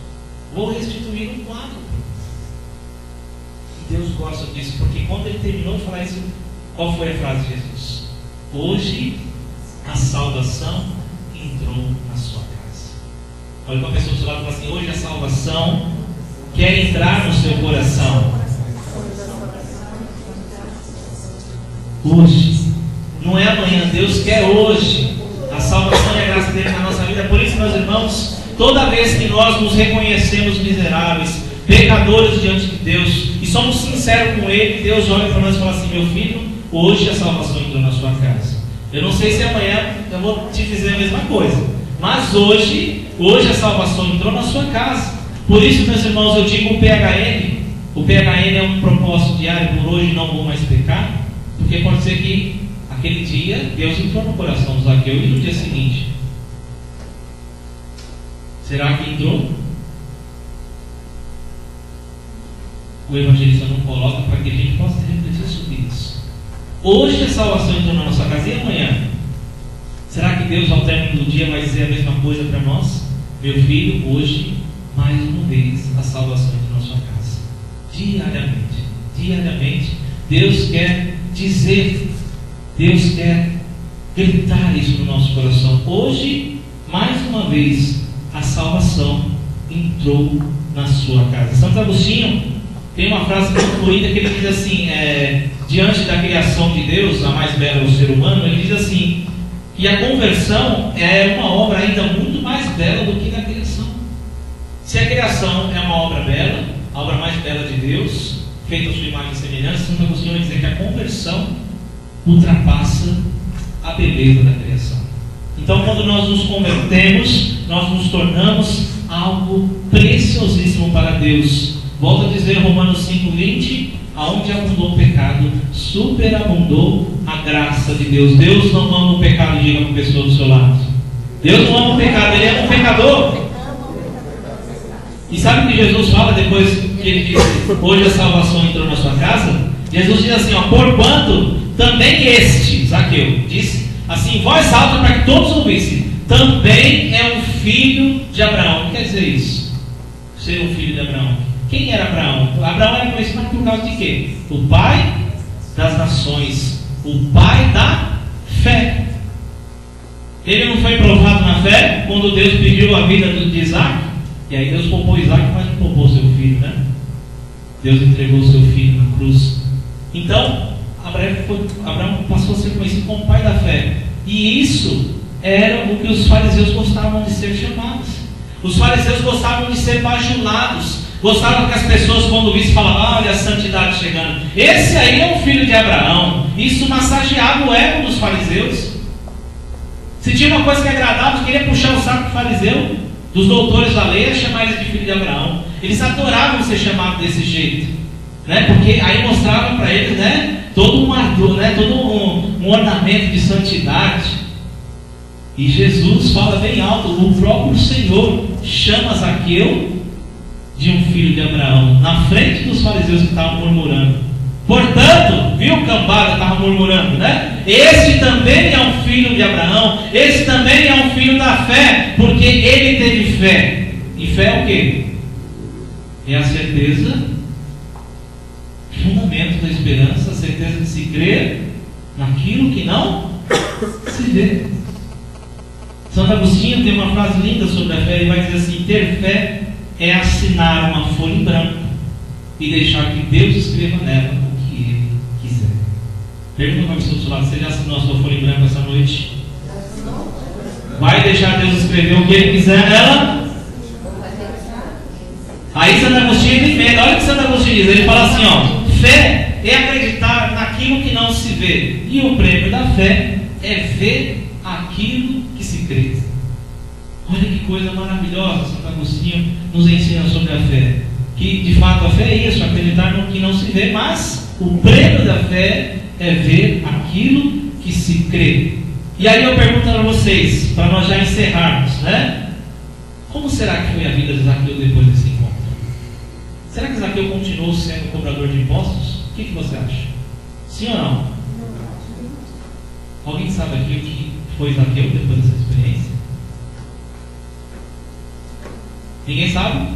Vou restituir um quadro. E Deus gosta disso, porque quando ele terminou de falar isso, qual foi a frase de Jesus? Hoje a salvação entrou na sua casa. Olha para a pessoa do seu lado e fala assim: hoje a salvação quer entrar no seu coração. Hoje, não é amanhã, Deus quer hoje a salvação e a graça dele na nossa vida. Por isso, meus irmãos, toda vez que nós nos reconhecemos miseráveis, pecadores diante de Deus, e somos sinceros com Ele, Deus olha para nós e fala assim: meu filho, hoje a salvação entrou na sua casa. Eu não sei se amanhã eu vou te dizer a mesma coisa, mas hoje a salvação entrou na sua casa. Por isso, meus irmãos, eu digo o PHN. O PHN é um propósito diário: por hoje não vou mais pecar. Porque pode ser que aquele dia Deus entrou no coração do Zaqueu e no dia seguinte. Será que entrou? O evangelista não coloca para que a gente possa refletir sobre isso. Hoje a salvação entrou na nossa casa, e amanhã? Será que Deus ao término do dia vai dizer a mesma coisa para nós? Meu filho, hoje, mais uma vez, a salvação entrou na sua casa. Diariamente, Deus quer dizer, Deus quer gritar isso no nosso coração. Hoje, mais uma vez, a salvação entrou na sua casa. Santo Agostinho tem uma frase muito bonita que ele diz assim: diante da criação de Deus, a mais bela é o ser humano. Ele diz assim, que a conversão é uma obra ainda muito mais bela do que a criação. Se a criação é uma obra bela, a obra mais bela de Deus, feita a sua imagem e semelhança, Santo Agostinho vai dizer que a conversão ultrapassa a beleza da criação. Então, quando nós nos convertemos, nós nos tornamos algo preciosíssimo para Deus. Volto a dizer, Romanos 5:20: aonde abundou o pecado, superabundou a graça de Deus. Deus não ama o pecado. Diga para a pessoa do seu lado: Deus não ama o pecado, Ele ama o pecador. E sabe o que Jesus fala depois que ele diz: hoje a salvação entrou na sua casa? Jesus diz assim: porquanto também este, Zaqueu, disse assim, voz alta, para que todos ouvissem, também é um filho de Abraão. O que quer dizer isso? Ser um filho de Abraão. Quem era Abraão? Abraão era conhecido por causa de quê? O pai das nações, o pai da fé. Ele não foi provado na fé quando Deus pediu a vida de Isaac? E aí Deus poupou Isaac, mas não poupou seu filho, né? Deus entregou o seu filho na cruz. Então, Abraão passou a ser conhecido como pai da fé. E isso era o que os fariseus gostavam de ser chamados. Os fariseus gostavam de ser bajulados. Gostavam que as pessoas, quando vissem, falavam: olha a santidade chegando. Esse aí é um filho de Abraão. Isso massageava o ego dos fariseus. Se tinha uma coisa que agradava, queria puxar o saco do fariseu, dos doutores da lei, chamar eles de filho de Abraão. Eles adoravam ser chamados desse jeito, né? Porque aí mostrava para eles, né, todo um ardor, né, todo um ornamento de santidade. E Jesus fala bem alto: o próprio Senhor chama Zaqueu de um filho de Abraão, na frente dos fariseus que estavam murmurando. Portanto, viu o cambada estava murmurando, né? Este também é um filho de Abraão, este também é um filho da fé, porque ele teve fé. E fé é o quê? É a certeza, fundamento da esperança, a certeza de se crer naquilo que não se vê. Santo Agostinho tem uma frase linda sobre a fé. Ele vai dizer assim: ter fé é assinar uma folha em branco e deixar que Deus escreva nela o que Ele quiser. Pergunta para a pessoa do seu lado: você já assinou a sua folha em branco essa noite? Vai deixar Deus escrever o que Ele quiser nela? Aí Santo Agostinho emenda. Olha o que Santo Agostinho diz. Ele fala assim, ó: fé é acreditar naquilo que não se vê, e o prêmio da fé é ver aquilo que se crê. Olha que coisa maravilhosa. Santo Agostinho nos ensina sobre a fé, que de fato a fé é isso, acreditar no que não se vê, mas o prêmio da fé é ver aquilo que se crê. E aí eu pergunto para vocês, para nós já encerrarmos, né? Como será que foi a vida de Zaqueu depois desse encontro? Será que Zaqueu continuou sendo cobrador de impostos? O que você acha? Sim ou não? Alguém sabe aqui o que foi Zaqueu depois dessa experiência? Ninguém sabe?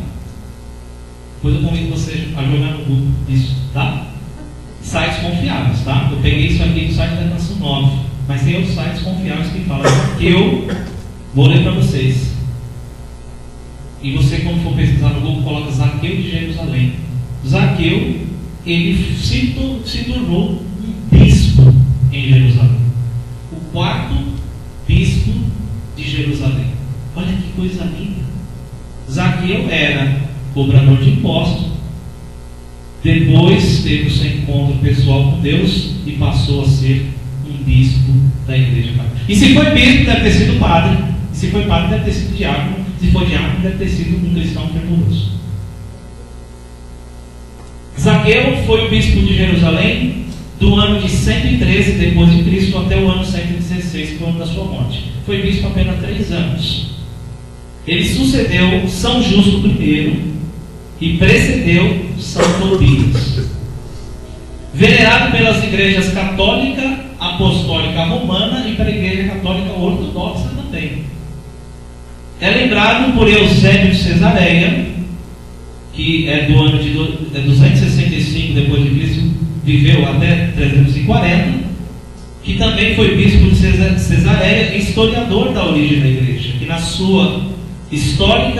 Depois eu convido você a jogar no Google isso, tá? Sites confiáveis, tá? Eu peguei isso aqui do site da Canção 9, mas tem outros sites confiáveis que falam que eu vou ler para vocês. E você, quando for pesquisar no Google, coloca Zaqueu de Jerusalém. Zaqueu, ele se tornou um bispo em Jerusalém. O quarto bispo de Jerusalém. Olha que coisa linda. Zaqueu era cobrador de impostos, depois teve o seu encontro pessoal com Deus e passou a ser um bispo da igreja católica. E se foi bispo, deve ter sido padre. E se foi padre, deve ter sido diácono. Se for diácono, deve ter sido um cristão fervoroso. Zaqueu foi o bispo de Jerusalém do ano de 113 depois de Cristo até o ano 116, que foi o ano da sua morte. Foi bispo apenas 3 anos. Ele sucedeu São Justo I e precedeu São Tobias. Venerado pelas igrejas católica, apostólica romana e pela igreja católica ortodoxa também. É lembrado por Eusébio de Cesareia, que é do ano de 265 depois de Cristo, viveu até 340, que também foi bispo de Cesareia e historiador da origem da igreja, que na sua história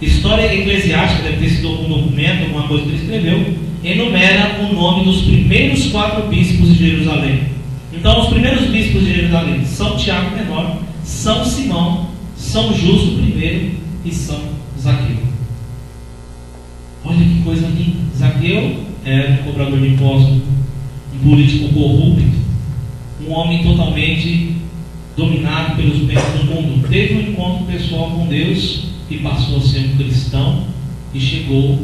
eclesiástica, deve ter sido algum documento, alguma coisa que ele escreveu, enumera o nome dos primeiros 4 bispos de Jerusalém. Então, os primeiros bispos de Jerusalém: São Tiago Menor, São Simão, São Justo I e São Zaqueu. Olha que coisa linda. Zaqueu era um cobrador de impostos, um político corrupto, um homem totalmente dominado pelos bens do mundo. Teve um encontro pessoal com Deus e passou a ser um cristão e chegou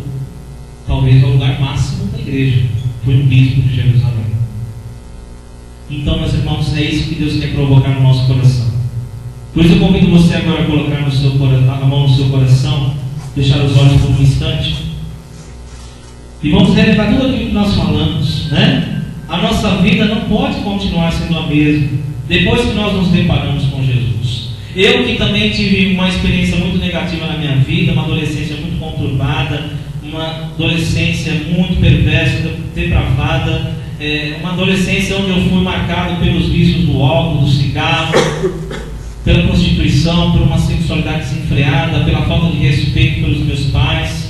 talvez ao lugar máximo da igreja. Foi um bispo de Jerusalém. Então, meus irmãos, é isso que Deus quer provocar no nosso coração. Por isso eu convido você agora a colocar a mão no seu coração, deixar os olhos por um instante e vamos relembrar tudo aquilo que nós falamos, né? A nossa vida não pode continuar sendo a mesma depois que nós nos deparamos com Jesus. Eu que também tive uma experiência muito negativa na minha vida, uma adolescência muito conturbada, uma adolescência muito perversa, depravada, uma adolescência onde eu fui marcado pelos vícios do álcool, do cigarro, pela prostituição, por uma sexualidade desenfreada, pela falta de respeito pelos meus pais.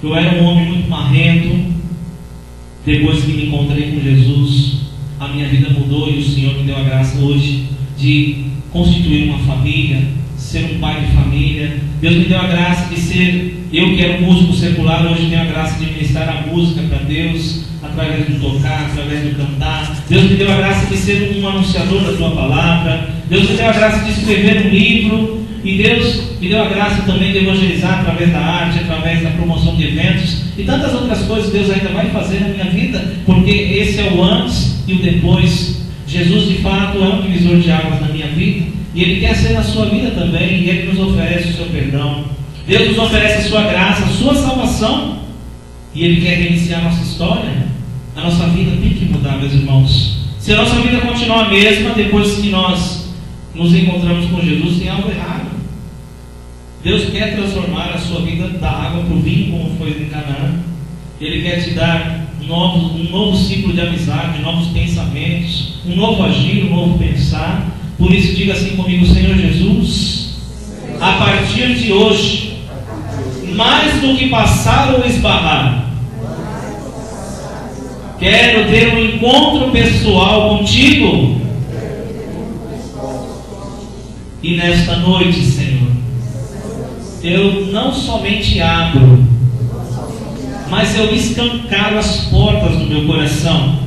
Eu era um homem muito marrento. Depois que me encontrei com Jesus, a minha vida mudou e o Senhor me deu a graça hoje de constituir uma família, ser um pai de família. Deus me deu a graça de ser, eu que era um músico secular, hoje tenho a graça de ministrar a música para Deus, através do tocar, através do cantar. Deus me deu a graça de ser um anunciador da Sua palavra. Deus me deu a graça de escrever um livro. E Deus me deu a graça também de evangelizar através da arte, através da promoção de eventos e tantas outras coisas Deus ainda vai fazer na minha vida, porque esse é o antes e o depois. Jesus de fato é um divisor de águas na minha vida e Ele quer ser na sua vida também, e Ele nos oferece o seu perdão. Deus nos oferece a sua graça, a sua salvação, e Ele quer reiniciar a nossa história. A nossa vida tem que mudar, meus irmãos. Se a nossa vida continuar a mesma depois que nós nos encontramos com Jesus, tem algo errado. Deus quer transformar a sua vida da água para o vinho, como foi em Canaã. Ele quer te dar um novo ciclo de amizade, novos pensamentos, um novo agir, um novo pensar. Por isso diga assim comigo: Senhor Jesus, a partir de hoje, mais do que passar ou esbarrar, quero ter um encontro pessoal contigo. E nesta noite, Senhor, eu não somente abro, mas eu escancaro as portas do meu coração.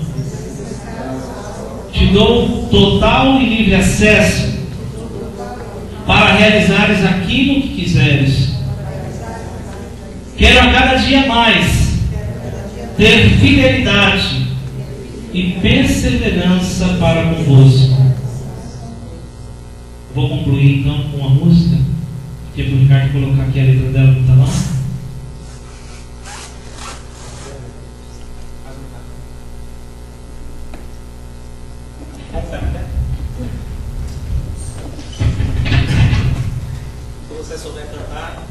Te dou total e livre acesso para realizares aquilo que quiseres. Quero a cada dia mais ter fidelidade e perseverança para convosco. Vou concluir então com a música, que é para o Ricardo colocar aqui a letra dela no talão. Se você souber cantar.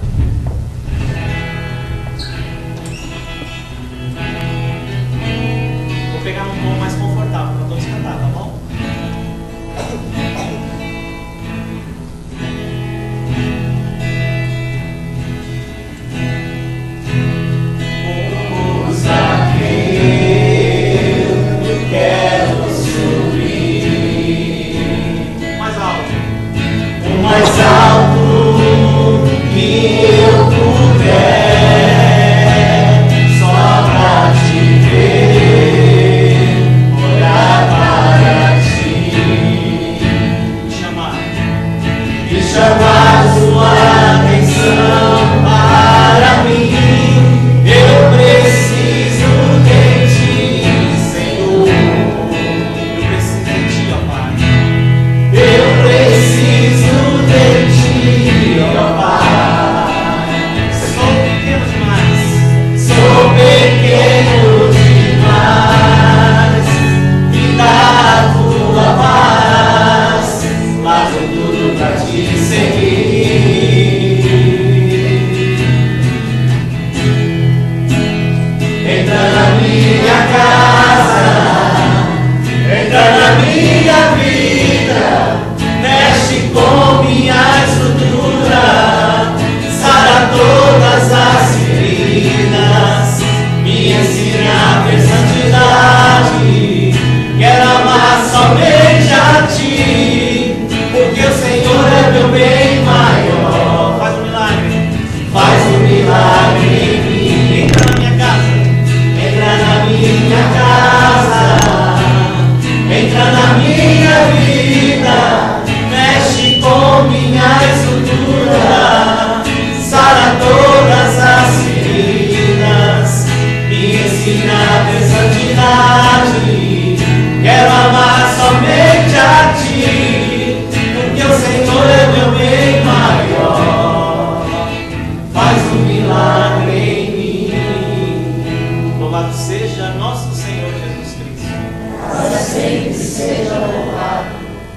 seja louvado.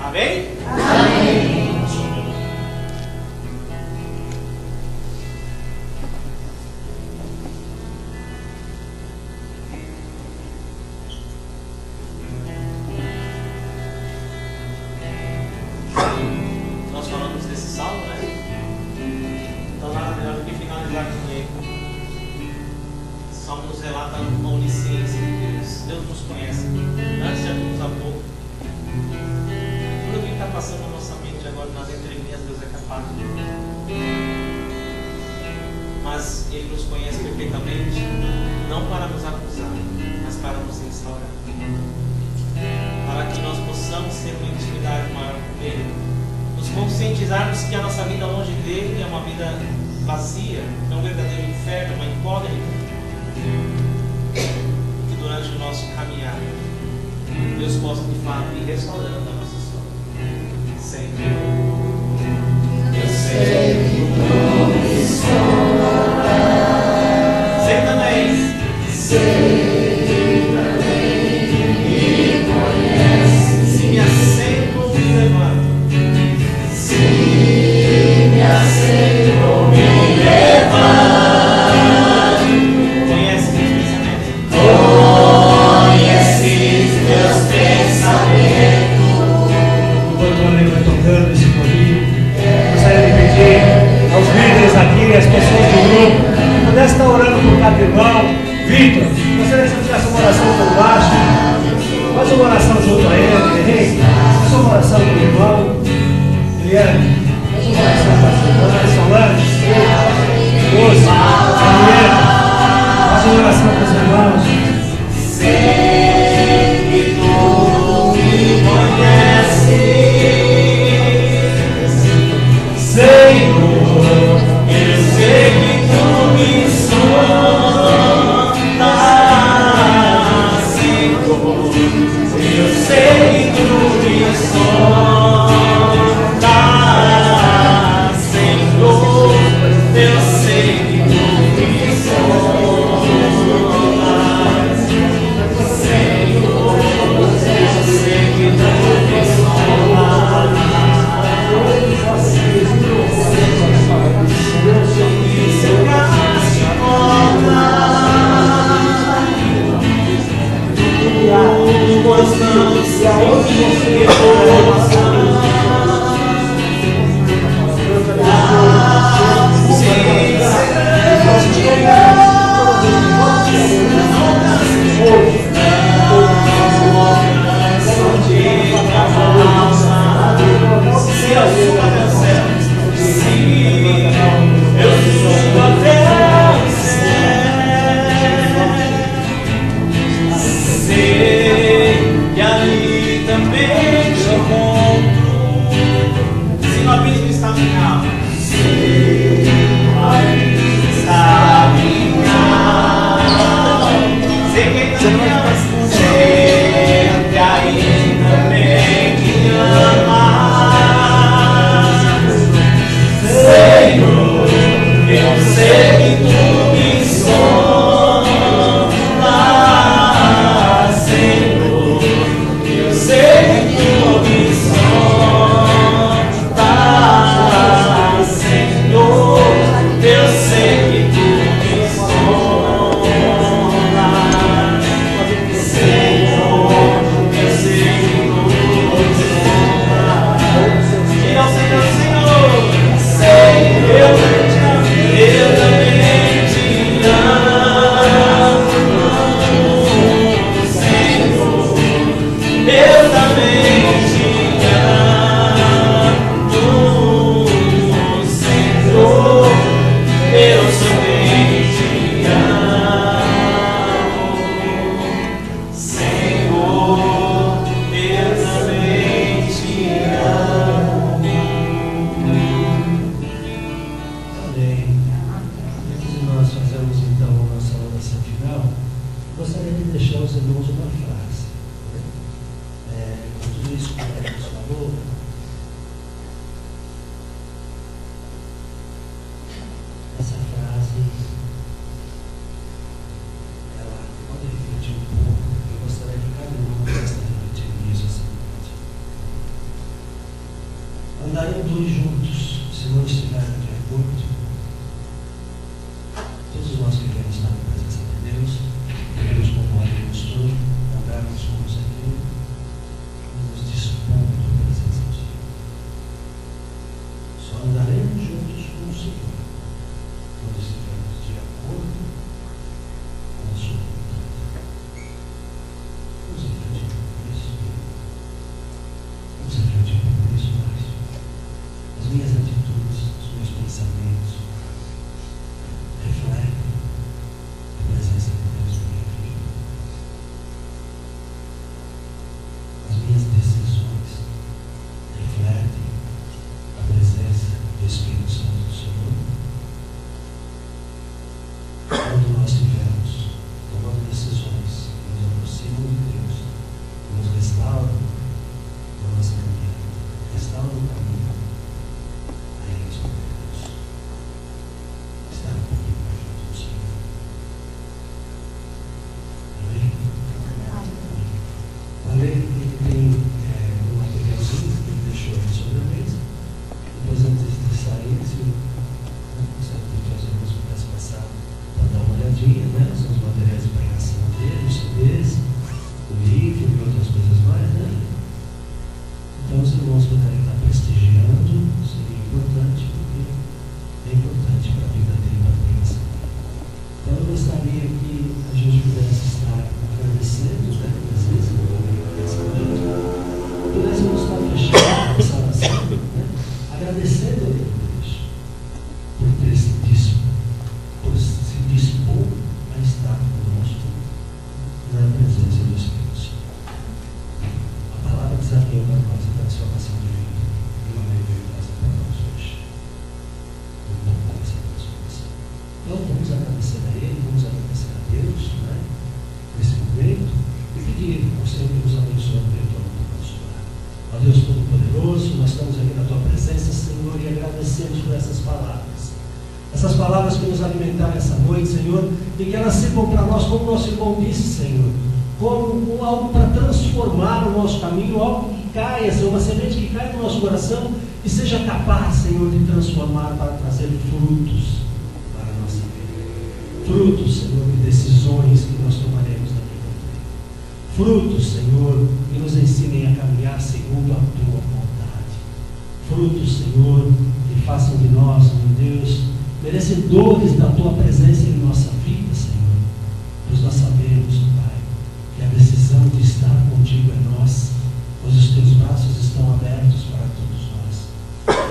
Amém? Amém. Nós falamos desse salmo, né? Então nada melhor do que finalizar com ele. Esse salmo nos relata a onisciência de Deus. Deus nos conhece. Antes já vimos há pouco. Tudo o que está passando na nossa mente agora, nas entrelinhas, Deus é capaz de ver. Mas Ele nos conhece perfeitamente, não para nos acusar, mas para nos restaurar. Para que nós possamos ter uma intimidade maior com Ele. Nos conscientizarmos que a nossa vida longe dele é uma vida vazia, é um verdadeiro inferno, uma incógnita. Que durante o nosso caminhar, Deus possa de fato ir restaurando a nossa história. Sempre. Eu sei que tu me sonhas. Sei também. Sei também que me conheces. Se me assento, me levanto. Se me assento, me levanto. Conhece meus pensamentos. Enquanto o Ale vai tocando esse corinho, gostaria de pedir aos líderes aqui, às pessoas do grupo, pudesse estar orando por cada irmão. Vitor, gostaria que você fizesse uma oração por baixo. Faz uma oração junto a ele, Henrique. Faz uma oração com o irmão. Eliane, faz uma oração com as irmãs. Solange, Lúcia, Daniela. Faz uma oração com os irmãos. Sei que tu me conheces, Senhor, eu sei que tu me sondas, Senhor, eu sei que tu me sondas, Senhor, eu sei que tu me sondas. Essa frase, ela pode refletir um pouco. Eu gostaria que cada irmão pudesse refletir nisso assim. dois juntos, se não estiver de acordo, todos nós queremos estar na presença de Deus, queremos, como a Maria mostrou, andarmos juntos aqui, nos dispondo da presença do Senhor. Só andaremos juntos com o Senhor quando estivermos de acordo com a sua vontade. Vamos refletir por isso, vamos refletir por isso mais. As minhas atitudes, os meus pensamentos refletem a presença de Deus na minha vida. As minhas decisões refletem a presença do Espírito Santo do Senhor. Quando nós estivermos tomando decisões que nos aproximam de Deus, que nos restauram na nossa caminhada, restauram o caminho, aí nós podemos estar comigo junto do Senhor. Amém? Amém? Ele tem um materialzinho que ele deixou aqui sobre a mesa. Depois, antes de sair, se depois alguns pudessem passar para dar uma olhadinha, né? São os materiais de pregação dele, os CDs, o livro e outras coisas mais, né? Então, os irmãos puderem estar prestigiando, seria importante, porque é importante para a vida dele, para a pregação. Então, eu gostaria que a gente pudesse estar agradecendo, né? Às vezes, pudéssemos estar fechando essa oração, né? Agradecendo a Deus por ter se dispor a estar conosco na presença do Espírito Santo. A palavra desafio para nós, a transformação de vida, de uma maneira verdadeira para nós hoje. Vamos dessa transformação. Então, vamos agradecer a Ele, vamos agradecer a Deus, né? Nesse momento, e pedir ao Senhor que nos abençoe no retorno do nosso lar. Ó Deus Todo-Poderoso, nós estamos aqui na Tua presença, Senhor, e agradecemos por essas palavras. Essas palavras que nos alimentaram essa noite, Senhor, e que elas sirvam para nós, como nosso irmão disse, Senhor, como algo para transformar o nosso caminho, algo que caia, Senhor, uma semente que caia no nosso coração e seja capaz, Senhor, de transformar para trazer frutos para a nossa vida. Frutos, Senhor, de decisões que nós tomaremos na vida. Frutos, Senhor, que nos ensinem a caminhar segundo a Tua vontade. Frutos, Senhor, que façam de nós, meu Deus, merecedores da Tua presença em nossa vida, Senhor. Pois nós sabemos, Pai, que a decisão de estar contigo é nossa, pois os Teus braços estão abertos para todos nós.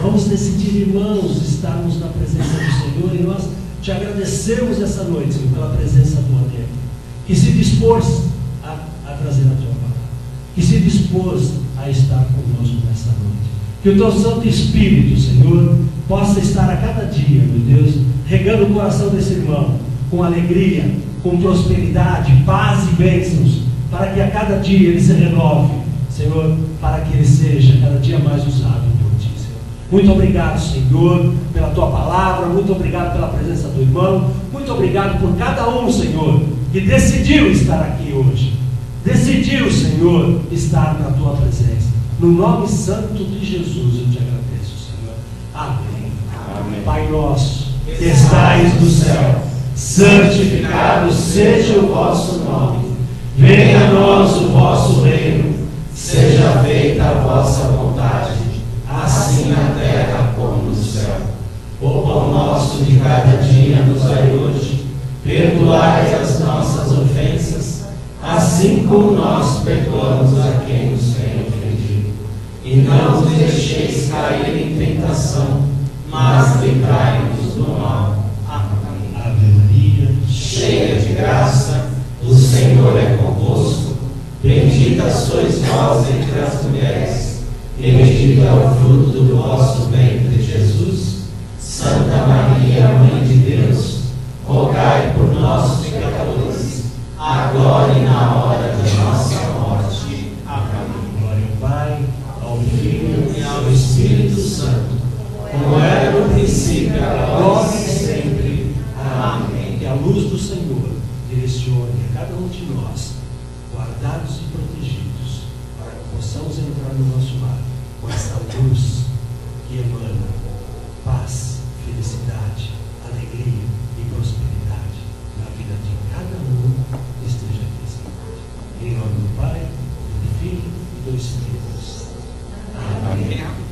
Vamos decidir, irmãos, estarmos na presença do Senhor, e nós te agradecemos essa noite, Senhor, pela presença do Amigo, que se dispôs a trazer a Tua palavra, que se dispôs a estar conosco nessa noite. Que o Teu Santo Espírito, Senhor, possa estar a cada dia, meu Deus, regando o coração desse irmão com alegria, com prosperidade, paz e bênçãos, para que a cada dia ele se renove, Senhor, para que ele seja cada dia mais usado por Ti, Senhor. Muito obrigado, Senhor, pela Tua palavra, muito obrigado pela presença do irmão, muito obrigado por cada um, Senhor, que decidiu estar aqui hoje, decidiu, Senhor, estar na Tua presença. No nome santo de Jesus eu te agradeço, Senhor. Amém. Amém. Pai nosso, que estais no céu, santificado seja o vosso nome. Venha a nós o vosso reino. Seja feita a vossa vontade, assim na terra como no céu. O pão nosso de cada dia nos dai hoje. Perdoai as nossas ofensas, assim como nós perdoamos a quem nos tem ofendido. E não nos deixeis cair em tentação, mas livrai-nos do mal. Amém. Ave Maria, cheia de graça, o Senhor é convosco. Bendita sois vós entre as mulheres, e bendito é o fruto do vosso ventre, Jesus. Santa Maria, Mãe de Deus, rogai por nós, pecadores, agora e na hora de nossa morte. Amém. Glória ao Pai, ao Filho e ao Espírito Santo, como era no princípio, agora e sempre. Amém. Que a luz do Senhor direcione a cada um de nós, guardados e protegidos, para que possamos entrar no nosso lar com essa luz que Em nome do Pai, do Filho e do Espírito Santo. Amém.